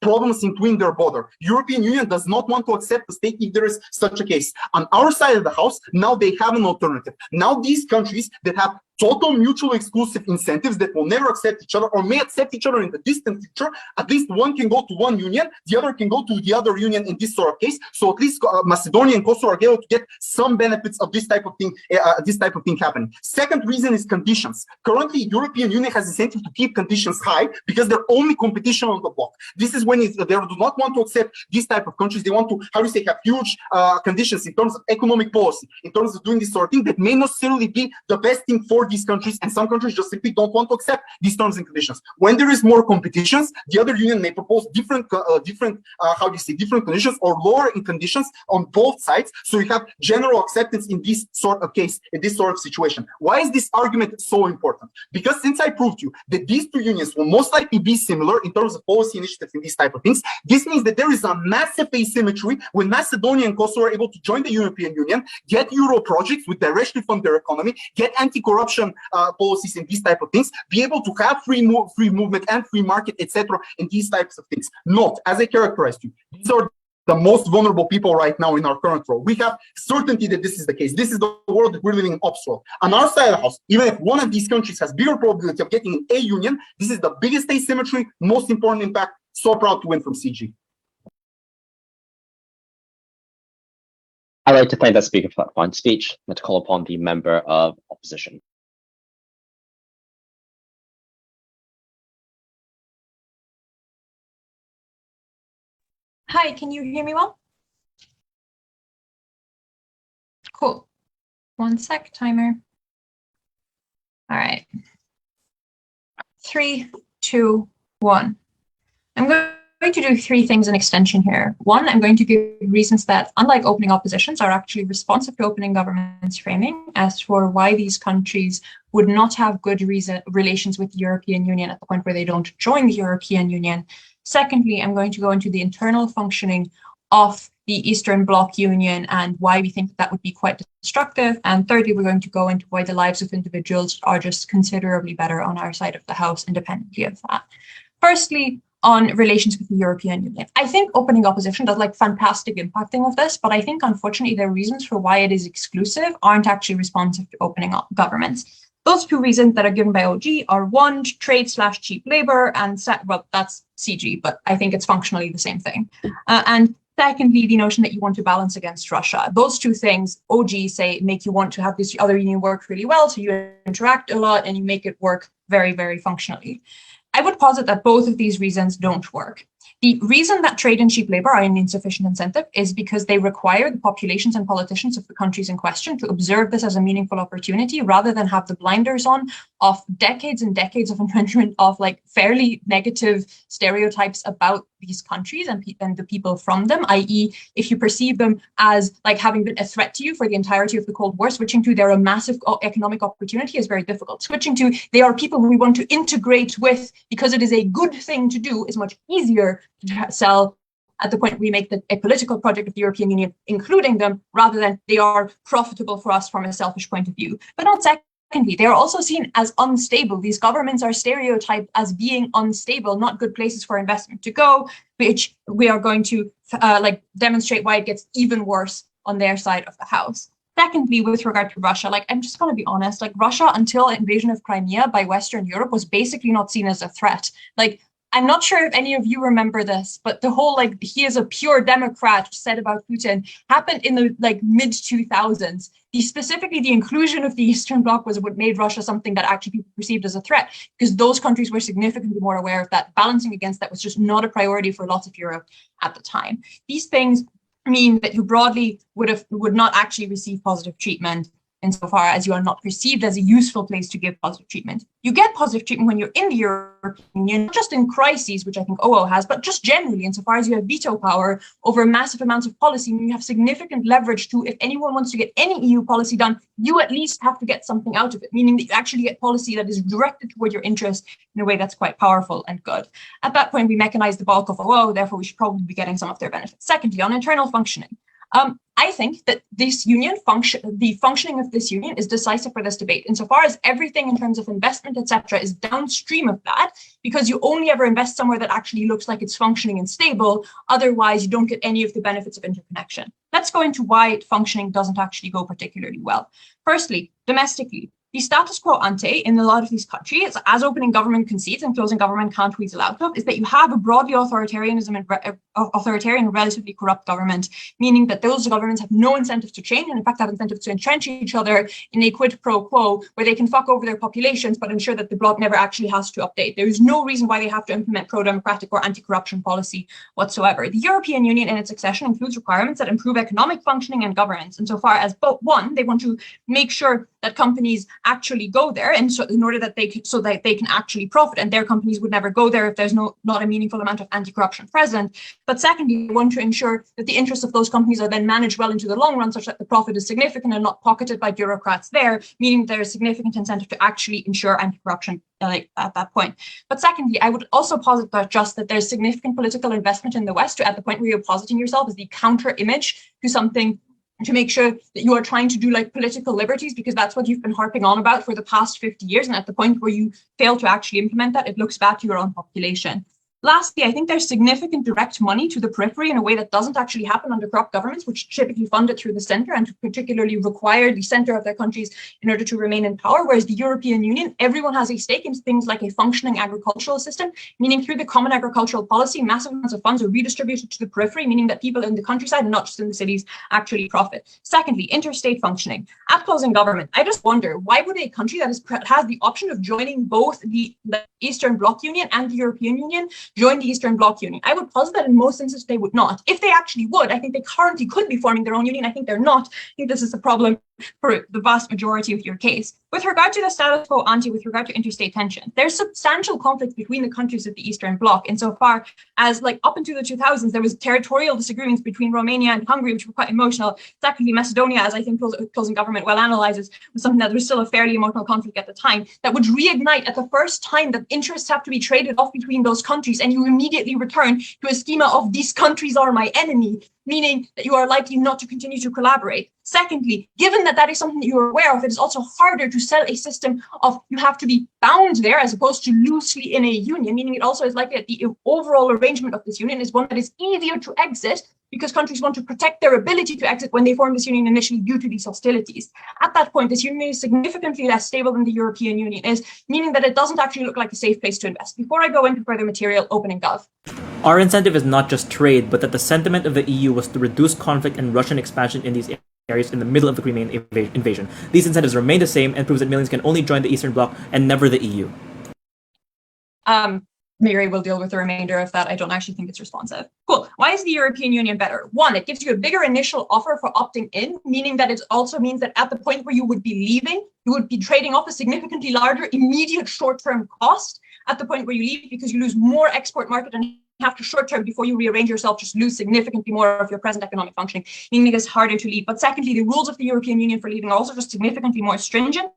problems in between their border. European Union does not want to accept the state if there is such a case. On our side of the house, now they have an alternative. Now these countries that have total mutually exclusive incentives that will never accept each other or may accept each other in the distant future, at least one can go to one union, the other can go to the other union in this sort of case. So at least Macedonia and Kosovo are able to get some benefits of this type of thing happening. Second reason is conditions. Currently, European Union has incentive to keep conditions high because they're only competition on the block. This is when they do not want to accept these type of countries. They want to, have huge conditions in terms of economic policy, in terms of doing this sort of thing that may not necessarily be the best thing for these countries, and some countries just simply don't want to accept these terms and conditions. When there is more competitions, the other union may propose different conditions or lower in conditions on both sides. So you have general acceptance in this sort of case, in this sort of situation. Why is this argument so important? Because since I proved to you that these two unions will most likely be similar in terms of policy initiatives and these type of things, this means that there is a massive asymmetry when Macedonia and Kosovo are able to join the European Union, get Euro projects which directly fund their economy, get anti-corruption policies and these type of things, be able to have free movement and free market, etc., and these types of things. Not, as I characterized you, these are the most vulnerable people right now in our current world. We have certainty that this is the case. This is the world that we're living in upswell. On our side of the house, even if one of these countries has bigger probability of getting a union, this is the biggest asymmetry, most important impact. So proud to win from CG. I'd like to thank that speaker for that fine speech and to call upon the member of opposition. Hi, can you hear me well? Cool. 1 sec, timer. All right. 3, 2, 1. I'm going to do 3 things in extension here. 1, I'm going to give reasons that, unlike opening oppositions, are actually responsive to opening government's framing as for why these countries would not have good relations with the European Union at the point where they don't join the European Union. Secondly, I'm going to go into the internal functioning of the Eastern Bloc Union and why we think that would be quite destructive. And thirdly, we're going to go into why the lives of individuals are just considerably better on our side of the house independently of that. Firstly, on relations with the European Union. I think opening opposition does like fantastic impacting of this, but I think unfortunately the reasons for why it is exclusive aren't actually responsive to opening up governments. Those 2 reasons that are given by OG are 1, trade/cheap labor, and well, that's CG, but I think it's functionally the same thing. And secondly, the notion that you want to balance against Russia. Those 2 things, OG say, make you want to have this other union work really well, so you interact a lot and you make it work very, very functionally. I would posit that both of these reasons don't work. The reason that trade and cheap labor are an insufficient incentive is because they require the populations and politicians of the countries in question to observe this as a meaningful opportunity rather than have the blinders on of decades and decades of entrenchment of like fairly negative stereotypes about these countries and the people from them, i.e. if you perceive them as like having been a threat to you for the entirety of the Cold War, switching to they're a massive economic opportunity is very difficult. Switching to they are people we want to integrate with because it is a good thing to do is much easier to sell at the point we make a political project of the European Union, including them, rather than they are profitable for us from a selfish point of view. But not secondly, they are also seen as unstable. These governments are stereotyped as being unstable, not good places for investment to go, which we are going to demonstrate why it gets even worse on their side of the house. Secondly, with regard to Russia, I'm just going to be honest, Russia until invasion of Crimea by Western Europe was basically not seen as a threat. I'm not sure if any of you remember this, but the whole he is a pure Democrat said about Putin happened in the mid 2000s. Specifically, the inclusion of the Eastern Bloc was what made Russia something that actually people perceived as a threat, because those countries were significantly more aware of that. Balancing against that was just not a priority for lots of Europe at the time. These things mean that you broadly would not actually receive positive treatment insofar as you are not perceived as a useful place to give positive treatment. You get positive treatment when you're in the European Union, not just in crises, which I think OO has, but just generally insofar as you have veto power over massive amounts of policy, and you have significant leverage to, if anyone wants to get any EU policy done, you at least have to get something out of it, meaning that you actually get policy that is directed toward your interest in a way that's quite powerful and good. At that point, we mechanize the bulk of OO, therefore we should probably be getting some of their benefits. Secondly, on internal functioning. I think that this union the functioning of this union is decisive for this debate, insofar as everything in terms of investment, etc., is downstream of that, because you only ever invest somewhere that actually looks like it's functioning and stable. Otherwise, you don't get any of the benefits of interconnection. Let's go into why functioning doesn't actually go particularly well. Firstly, domestically. The status quo ante in a lot of these countries, as opening government concedes and closing government can't weasel out of, is that you have a broadly authoritarian and relatively corrupt government, meaning that those governments have no incentive to change, and in fact have incentives to entrench each other in a quid pro quo where they can fuck over their populations but ensure that the bloc never actually has to update. There is no reason why they have to implement pro-democratic or anti-corruption policy whatsoever. The European Union in its accession includes requirements that improve economic functioning and governance, insofar as both, one, they want to make sure that companies actually go there, and so in order that they can actually profit, and their companies would never go there if there's not a meaningful amount of anti-corruption present. But secondly, we want to ensure that the interests of those companies are then managed well into the long run, such that the profit is significant and not pocketed by bureaucrats there, meaning there is significant incentive to actually ensure anti-corruption at that point. But secondly, I would also posit that there's significant political investment in the West to, at the point where you're positing yourself as the counter image to something, to make sure that you are trying to do like political liberties, because that's what you've been harping on about for the past 50 years. And at the point where you fail to actually implement that, it looks bad to your own population. Lastly, I think there's significant direct money to the periphery in a way that doesn't actually happen under corrupt governments, which typically fund it through the center and particularly require the center of their countries in order to remain in power. Whereas the European Union, everyone has a stake in things like a functioning agricultural system, meaning through the common agricultural policy, massive amounts of funds are redistributed to the periphery, meaning that people in the countryside and not just in the cities actually profit. Secondly, interstate functioning. At closing government, I just wonder, why would a country that has the option of joining both the Eastern Bloc Union and the European Union join the Eastern Bloc Union? I would posit that in most instances they would not. If they actually would, I think they currently could be forming their own union. I think they're not. I think this is a problem for the vast majority of your case. With regard to the status quo ante, with regard to interstate tension, there's substantial conflict between the countries of the Eastern Bloc, insofar as, like, up into the 2000s, there was territorial disagreements between Romania and Hungary, which were quite emotional. Secondly, Macedonia, as I think closing government well analyzes, was something that was still a fairly emotional conflict at the time, that would reignite at the first time that interests have to be traded off between those countries, and you immediately return to a schema of these countries are my enemy, meaning that you are likely not to continue to collaborate. Secondly, given that that is something that you're aware of, it is also harder to sell a system of you have to be bound there as opposed to loosely in a union, meaning it also is likely that the overall arrangement of this union is one that is easier to exit because countries want to protect their ability to exit when they form this union initially due to these hostilities. At that point, this union is significantly less stable than the European Union is, meaning that it doesn't actually look like a safe place to invest. Before I go into further material, opening gov. Our incentive is not just trade, but that the sentiment of the EU was to reduce conflict and Russian expansion in these areas in the middle of the Crimean invasion. These incentives remain the same and proves that millions can only join the Eastern Bloc and never the EU. Mary will deal with the remainder of that. I don't actually think it's responsive. Cool. Why is the European Union better? One, it gives you a bigger initial offer for opting in, meaning that it also means that at the point where you would be leaving, you would be trading off a significantly larger immediate short-term cost at the point where you leave, because you lose more export market and have to short-term before you rearrange yourself, just lose significantly more of your present economic functioning, meaning it is harder to leave. But secondly, the rules of the European Union for leaving are also just significantly more stringent,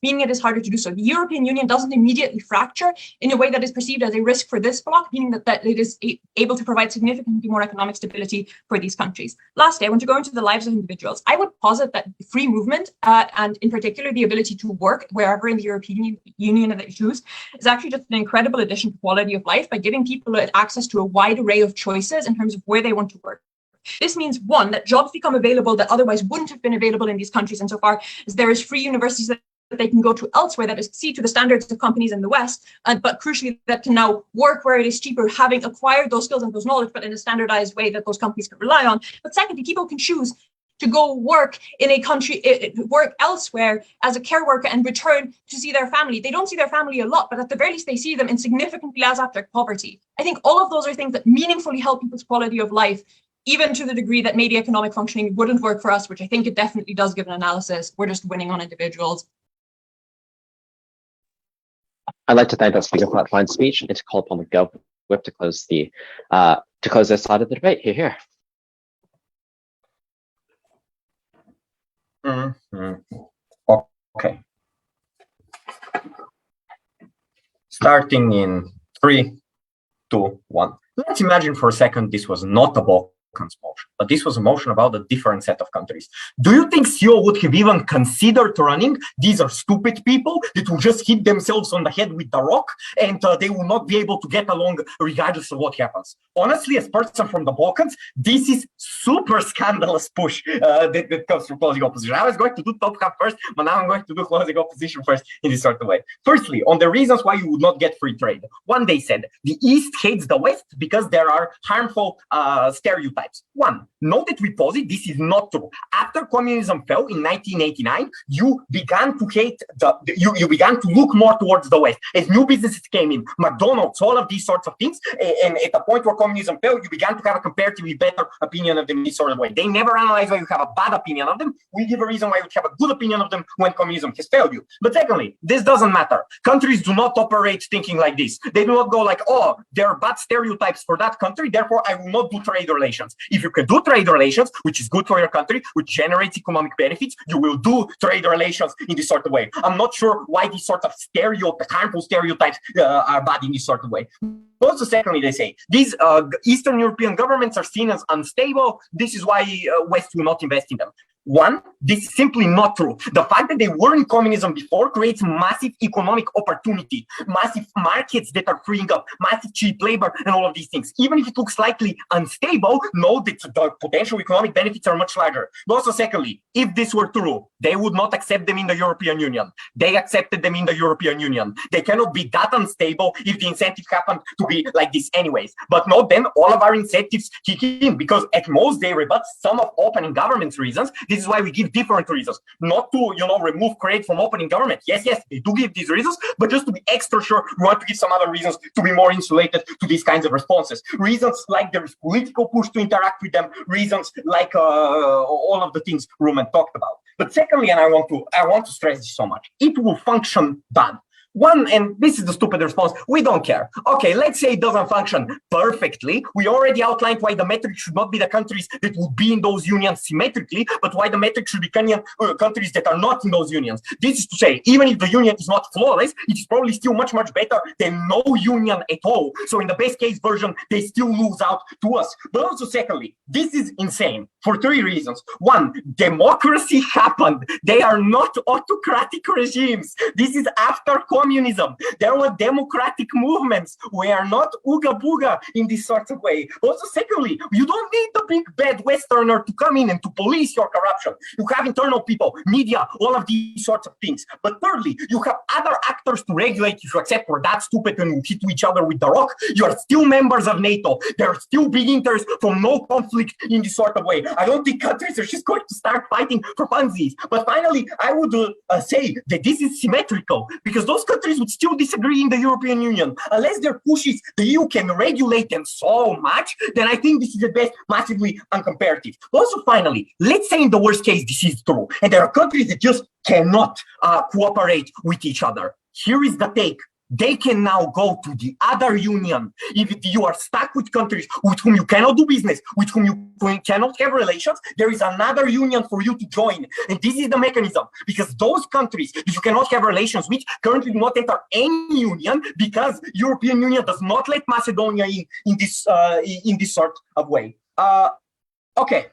meaning it is harder to do so. The European Union doesn't immediately fracture in a way that is perceived as a risk for this bloc, meaning that it is able to provide significantly more economic stability for these countries. Lastly, I want to go into the lives of individuals. I would posit that free movement, and in particular the ability to work wherever in the European Union that you choose, is actually just an incredible addition to quality of life by giving people access to a wide array of choices in terms of where they want to work. This means, one, that jobs become available that otherwise wouldn't have been available in these countries insofar as there is free universities that they can go to elsewhere that is to the standards of companies in the West, but crucially that can now work where it is cheaper, having acquired those skills and those knowledge, but in a standardized way that those companies can rely on. But secondly, people can choose to go work in a country, work elsewhere as a care worker and return to see their family. They don't see their family a lot, but at the very least, they see them in significantly less abject poverty. I think all of those are things that meaningfully help people's quality of life, even to the degree that maybe economic functioning wouldn't work for us, which I think it definitely does given analysis. We're just winning on individuals. I'd like to thank that speaker for that fine speech and to call upon the Gov Whip to close this side of the debate. Here. Okay. Starting in 3, 2, 1. Let's imagine for a second this was not a Balkans motion, but this was a motion about a different set of countries. Do you think CEO would have even considered running? These are stupid people that will just hit themselves on the head with the rock, and they will not be able to get along regardless of what happens. Honestly, as a person from the Balkans, this is super scandalous push that comes from closing opposition. I was going to do top half first, but now I'm going to do closing opposition first in this sort of way. Firstly, on the reasons why you would not get free trade. One, they said the East hates the West because there are harmful stereotypes. One, Note that we posit this is not true. After communism fell in 1989, you began to hate you began to look more towards the West as new businesses came in, McDonald's, all of these sorts of things. And at the point where communism fell, you began to have a comparatively better opinion of them in this sort of way. They never analyze why you have a bad opinion of them. We give a reason why you have a good opinion of them when communism has failed you. But secondly, this doesn't matter. Countries do not operate thinking like this. They do not go like, oh, there are bad stereotypes for that country, therefore I will not do trade relations. If you can do trade relations, which is good for your country, which generates economic benefits, you will do trade relations in this sort of way. I'm not sure why these sort of harmful stereotypes are bad in this sort of way. Also, secondly, they say these Eastern European governments are seen as unstable. This is why West will not invest in them. One, this is simply not true. The fact that they were in communism before creates massive economic opportunity, massive markets that are freeing up, massive cheap labor, and all of these things. Even if it looks slightly unstable, know that the potential economic benefits are much larger. But also, secondly, if this were true, they would not accept them in the European Union. They accepted them in the European Union. They cannot be that unstable if the incentive happened to be like this anyways. But no, then all of our incentives kick in, because at most they rebut some of opening government's reasons. This is why we give different reasons, not to, remove credit from opening government. Yes, they do give these reasons, but just to be extra sure, we want to give some other reasons to be more insulated to these kinds of responses. Reasons like there is political push to interact with them, reasons like all of the things Rumen talked about. But secondly, and I want to stress this so much, it will function bad. One, and this is the stupid response, we don't care. Okay, let's say it doesn't function perfectly. We already outlined why the metric should not be the countries that would be in those unions symmetrically, but why the metric should be countries that are not in those unions. This is to say, even if the union is not flawless, it is probably still much, much better than no union at all. So in the best case version, they still lose out to us. But also secondly, this is insane for three reasons. One, democracy happened. They are not autocratic regimes. This is after communism. There were democratic movements. We are not ooga booga in this sort of way. Also, secondly, you don't need the big bad Westerner to come in and to police your corruption. You have internal people, media, all of these sorts of things. But thirdly, you have other actors to regulate if you accept we're that stupid and we hit each other with the rock. You are still members of NATO. There are still big interests from no conflict in this sort of way. I don't think countries are just going to start fighting for funsies. But finally, I would say that this is symmetrical, because those countries would still disagree in the European Union. Unless their pushes, the EU can regulate them so much, then I think this is at best massively uncomparative. Also, finally, let's say in the worst case this is true, and there are countries that just cannot cooperate with each other. Here is the take. They can now go to the other union. If you are stuck with countries with whom you cannot do business, with whom you cannot have relations, there is another union for you to join. And this is the mechanism, because those countries that you cannot have relations with currently do not enter any union, because European Union does not let Macedonia in this sort of way. Okay.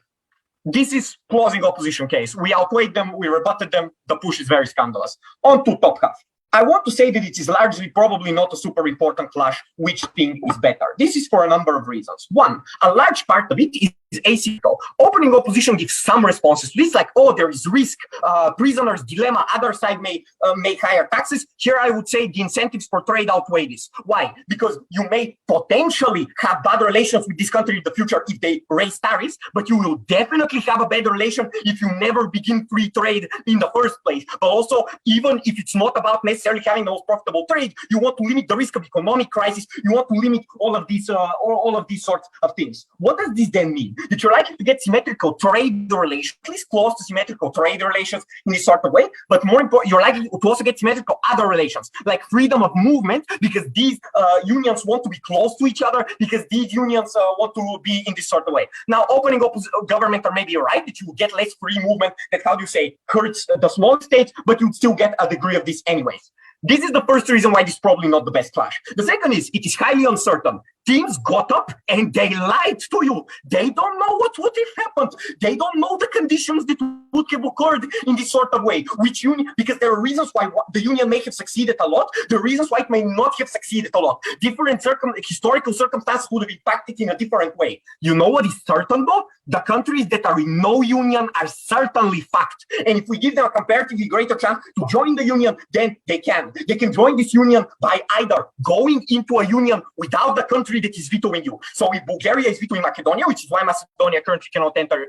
This is closing opposition case. We outweighed them, we rebutted them, the push is very scandalous. On to top half. I want to say that it is largely probably not a super important clash which thing is better. This is for a number of reasons. One, a large part of it is asymmetrical. Opening opposition gives some responses to this, like, oh, there is risk, prisoners, dilemma, other side may make higher taxes. Here I would say the incentives for trade outweigh this. Why? Because you may potentially have bad relations with this country in the future if they raise tariffs, but you will definitely have a bad relation if you never begin free trade in the first place. But also, even if it's not about necessarily having the most profitable trade, you want to limit the risk of economic crisis. You want to limit all of these sorts of things. What does this then mean? That you're likely to get symmetrical trade relations, at least close to symmetrical trade relations in this sort of way, but more important, you're likely to also get symmetrical other relations, like freedom of movement, because these unions want to be close to each other, because these unions want to be in this sort of way. Now, opening government are maybe right, that you will get less free movement, that, how do you say, hurts the small states, but you'd still get a degree of this anyways. This is the first reason why this is probably not the best clash. The second is, it is highly uncertain. Teams got up and they lied to you. They don't know what would have happened. They don't know the conditions that would have occurred in this sort of way. Which union? Because there are reasons why the union may have succeeded a lot. There are reasons why it may not have succeeded a lot. Different historical circumstances would have impacted in a different way. You know what is certain though? The countries that are in no union are certainly fucked. And if we give them a comparatively greater chance to join the union, then they can. They can join this union by either going into a union without the country that is vetoing you. So if Bulgaria is vetoing Macedonia, which is why Macedonia currently cannot enter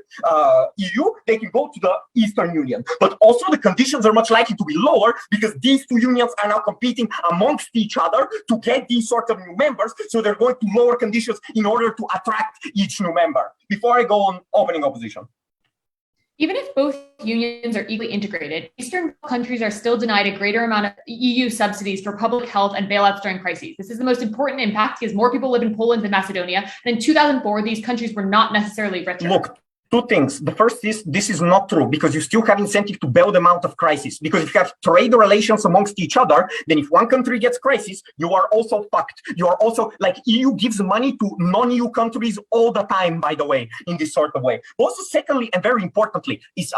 EU, they can go to the Eastern Union. But also the conditions are much likely to be lower because these two unions are now competing amongst each other to get these sorts of new members. So they're going to lower conditions in order to attract each new member. Before I go on opening opposition. Even if both unions are equally integrated, Eastern countries are still denied a greater amount of EU subsidies for public health and bailouts during crises. This is the most important impact because more people live in Poland than Macedonia. And in 2004, these countries were not necessarily richer. Look, two things. The first is this is not true because you still have incentive to bail them out of crisis. Because if you have trade relations amongst each other, then if one country gets crisis, you are also fucked. You are also like EU gives money to non-EU countries all the time, by the way, in this sort of way. Also, secondly, and very importantly, is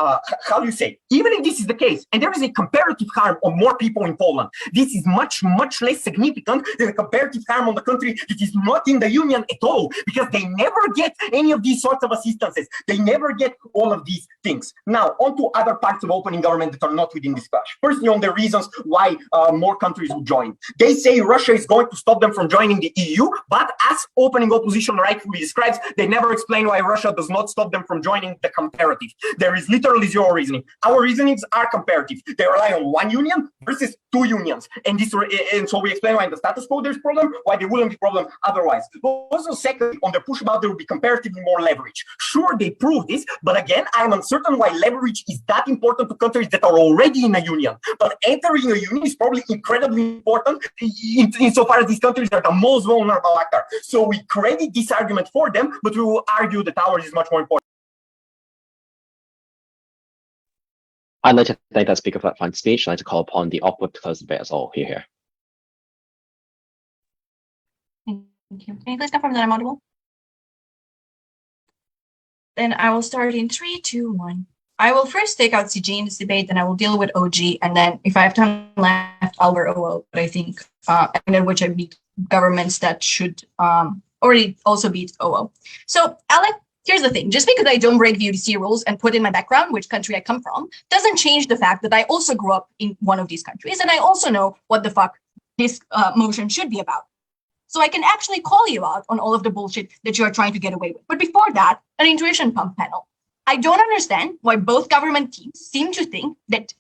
how do you say, even if this is the case, and there is a comparative harm on more people in Poland, this is much, much less significant than a comparative harm on the country that is not in the union at all, because they never get any of these sorts of assistances. They never get all of these things. Now, on to other parts of opening government that are not within this clash. Firstly, on the reasons why more countries would join. They say Russia is going to stop them from joining the EU, but as opening opposition rightfully describes, they never explain why Russia does not stop them from joining the comparative. There is literally zero reasoning. Our reasonings are comparative. They rely on one union versus two unions. And so we explain why in the status quo there's problem, why there wouldn't be problem otherwise. Also, secondly, on the push about there will be comparatively more leverage. Sure, they prove this, but again, I'm uncertain why leverage is that important to countries that are already in a union. But entering a union is probably incredibly important insofar as these countries are the most vulnerable actor. So we credit this argument for them, but we will argue that ours is much more important. I'd like to thank that speaker for that fine speech. I'd like to call upon the op to close the debate as all. Here. Thank you. Can you please confirm that I'm audible? Then I will start in 3, 2, 1. I will first take out CG in this debate, then I will deal with OG, and then if I have time left, I'll go OO. But I think, and then which I beat governments that should already also beat OO. So, Alec, here's the thing. Just because I don't break WUDC rules and put in my background, which country I come from, doesn't change the fact that I also grew up in one of these countries, and I also know what the fuck this motion should be about. So I can actually call you out on all of the bullshit that you are trying to get away with. But before that, an intuition pump panel. I don't understand why both government teams seem to think that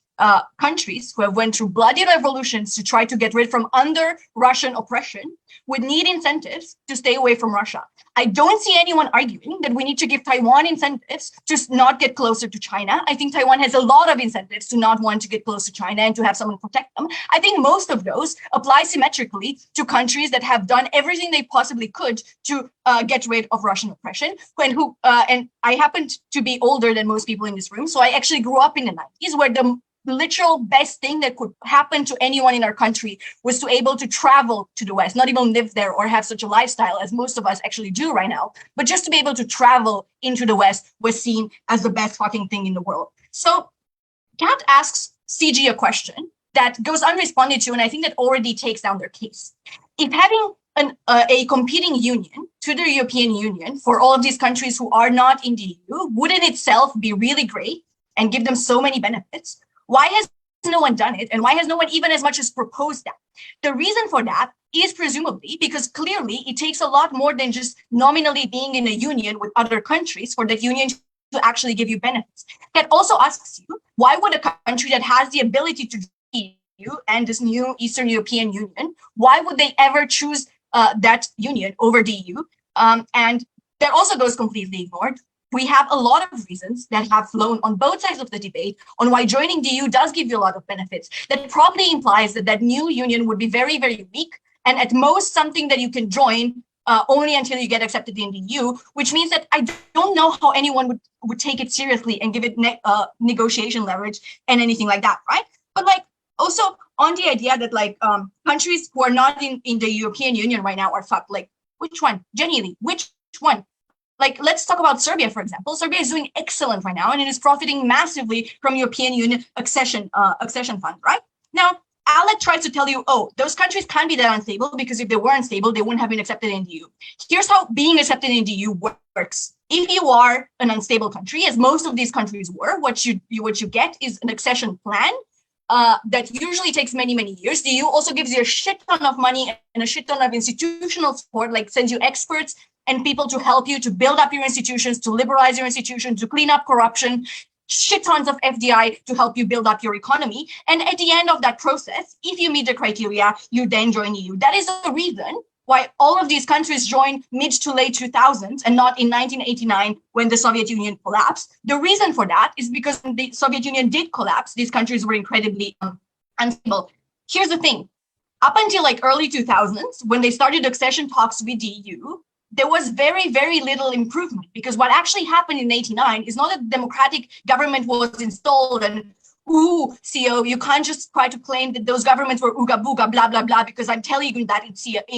countries who have went through bloody revolutions to try to get rid from under Russian oppression would need incentives to stay away from Russia. I don't see anyone arguing that we need to give Taiwan incentives to not get closer to China. I think Taiwan has a lot of incentives to not want to get close to China and to have someone protect them. I think most of those apply symmetrically to countries that have done everything they possibly could to get rid of Russian oppression. And I happened to be older than most people in this room, so I actually grew up in the 90s where the literal best thing that could happen to anyone in our country was to able to travel to the West, not even live there or have such a lifestyle as most of us actually do right now, but just to be able to travel into the West was seen as the best fucking thing in the world. So Kat asks CG a question that goes unresponded to, and I think that already takes down their case. If having a competing union to the European Union for all of these countries who are not in the EU would in itself be really great and give them so many benefits, why has no one done it? And why has no one even as much as proposed that? The reason for that is presumably because clearly it takes a lot more than just nominally being in a union with other countries for that union to actually give you benefits. That also asks you, why would a country that has the ability to join EU and this new Eastern European Union, why would they ever choose that union over the EU? And that also goes completely ignored. We have a lot of reasons that have flown on both sides of the debate on why joining the EU does give you a lot of benefits. That probably implies that that new union would be very, very weak, and at most something that you can join only until you get accepted in the EU, which means that I don't know how anyone would take it seriously and give it negotiation leverage and anything like that, right? But like also on the idea that like countries who are not in the European Union right now are fucked, like which one? Genuinely, which one? Like, let's talk about Serbia, for example. Serbia is doing excellent right now, and it is profiting massively from European Union accession fund, right? Now, Alec tries to tell you, oh, those countries can't be that unstable because if they were unstable, they wouldn't have been accepted in the EU. Here's how being accepted in the EU works. If you are an unstable country, as most of these countries were, what you get is an accession plan that usually takes many, many years. The EU also gives you a shit ton of money and a shit ton of institutional support, like sends you experts and people to help you to build up your institutions, to liberalize your institutions, to clean up corruption, shit tons of FDI to help you build up your economy. And at the end of that process, if you meet the criteria, you then join EU. That is the reason why all of these countries joined mid to late 2000s and not in 1989 when the Soviet Union collapsed. The reason for that is because when the Soviet Union did collapse, these countries were incredibly unstable. Here's the thing. Up until like early 2000s, when they started accession talks with the EU, there was very, very little improvement, because what actually happened in 89 is not that the democratic government was installed and CEO, you can't just try to claim that those governments were ooga booga, blah, blah, blah, because I'm telling you that in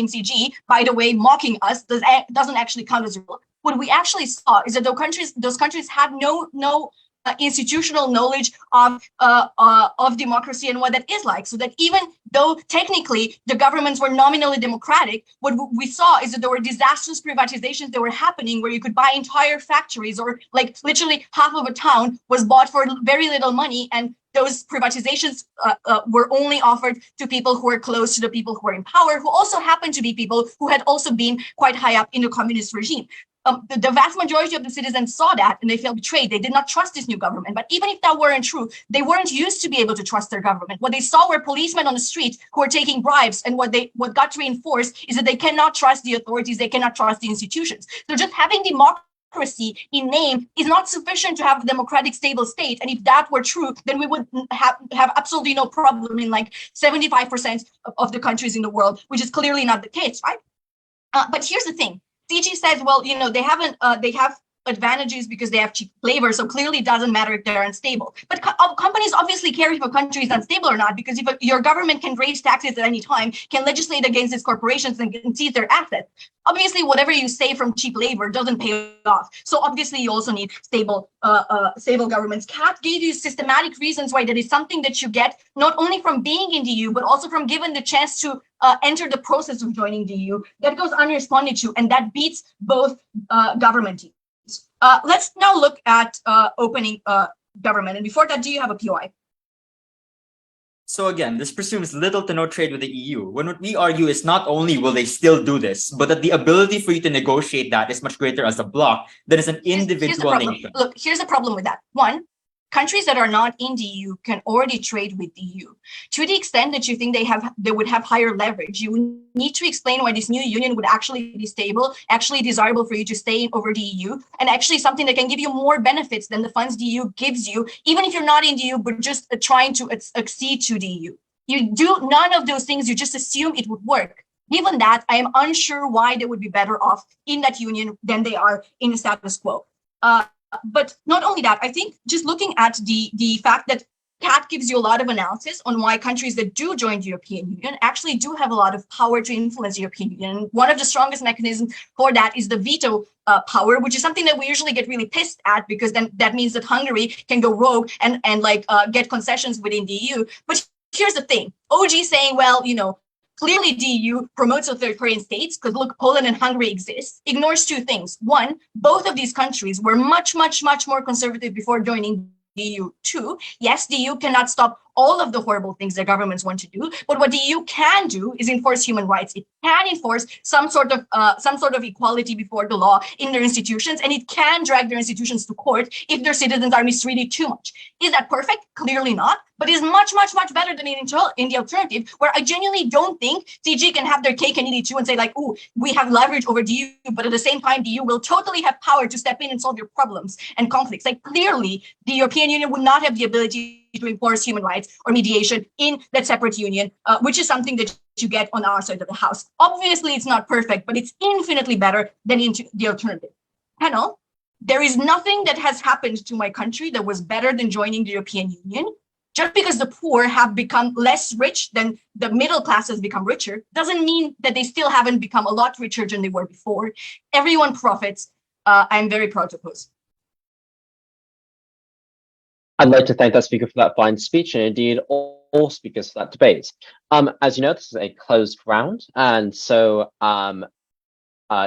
CG, by the way, mocking us doesn't actually count as real. What we actually saw is that those countries had no institutional knowledge of democracy and what that is like. So that even though technically the governments were nominally democratic, what we saw is that there were disastrous privatizations that were happening where you could buy entire factories, or like literally half of a town was bought for very little money, and those privatizations were only offered to people who were close to the people who were in power, who also happened to be people who had also been quite high up in the communist regime. The vast majority of the citizens saw that and they felt betrayed. They did not trust this new government. But even if that weren't true, they weren't used to be able to trust their government. What they saw were policemen on the street who were taking bribes. And what got reinforced is that they cannot trust the authorities. They cannot trust the institutions. So just having democracy in name is not sufficient to have a democratic, stable state. And if that were true, then we would have absolutely no problem in like 75% of the countries in the world, which is clearly not the case, right? But here's the thing. CG says, well, they have advantages because they have cheap labor, so clearly it doesn't matter if they're unstable. But companies obviously care if a country is unstable or not, because if your government can raise taxes at any time, can legislate against its corporations and can seize their assets, obviously whatever you save from cheap labor doesn't pay off. So obviously you also need stable governments. Kat gave you systematic reasons why that is something that you get not only from being in the EU, but also from given the chance to enter the process of joining the EU. That goes unresponded to, and that beats both government teams. Let's now look at opening government. And before that, do you have a POI? So again, this presumes little to no trade with the EU. When what we argue is not only will they still do this, but that the ability for you to negotiate that is much greater as a bloc than as an individual nation. Look, here's the problem with that. One, countries that are not in the EU can already trade with the EU. To the extent that you think they would have higher leverage, you need to explain why this new union would actually be stable, actually desirable for you to stay over the EU, and actually something that can give you more benefits than the funds the EU gives you, even if you're not in the EU, but just trying to accede to the EU. You do none of those things, you just assume it would work. Given that, I am unsure why they would be better off in that union than they are in the status quo. But not only that, I think just looking at the fact that Kat gives you a lot of analysis on why countries that do join the European Union actually do have a lot of power to influence the European Union. And one of the strongest mechanisms for that is the veto power, which is something that we usually get really pissed at, because then that means that Hungary can go rogue and get concessions within the EU. But here's the thing, OG saying, well, clearly the EU promotes authoritarian states because look, Poland and Hungary exist, ignores two things. One, both of these countries were much, much, much more conservative before joining the EU. Two, yes, the EU cannot stop all of the horrible things their governments want to do, but what the EU can do is enforce human rights. It can enforce some sort of equality before the law in their institutions, and it can drag their institutions to court if their citizens are mistreated too much. Is that perfect? Clearly not, but is much, much, much better than in the alternative, where I genuinely don't think CG can have their cake and eat it too and say like, oh, we have leverage over the EU, but at the same time, the EU will totally have power to step in and solve your problems and conflicts. Like clearly, the European Union would not have the ability to enforce human rights or mediation in that separate union, which is something that you get on our side of the house. Obviously, it's not perfect, but it's infinitely better than into the alternative. Panel, there is nothing that has happened to my country that was better than joining the European Union. Just because the poor have become less rich than the middle class has become richer, doesn't mean that they still haven't become a lot richer than they were before. Everyone profits. I'm very proud to oppose. I'd like to thank that speaker for that fine speech, and indeed all speakers for that debate. As you know, this is a closed round, and so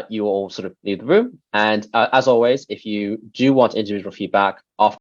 you all sort of leave the room. And as always, if you do want individual feedback after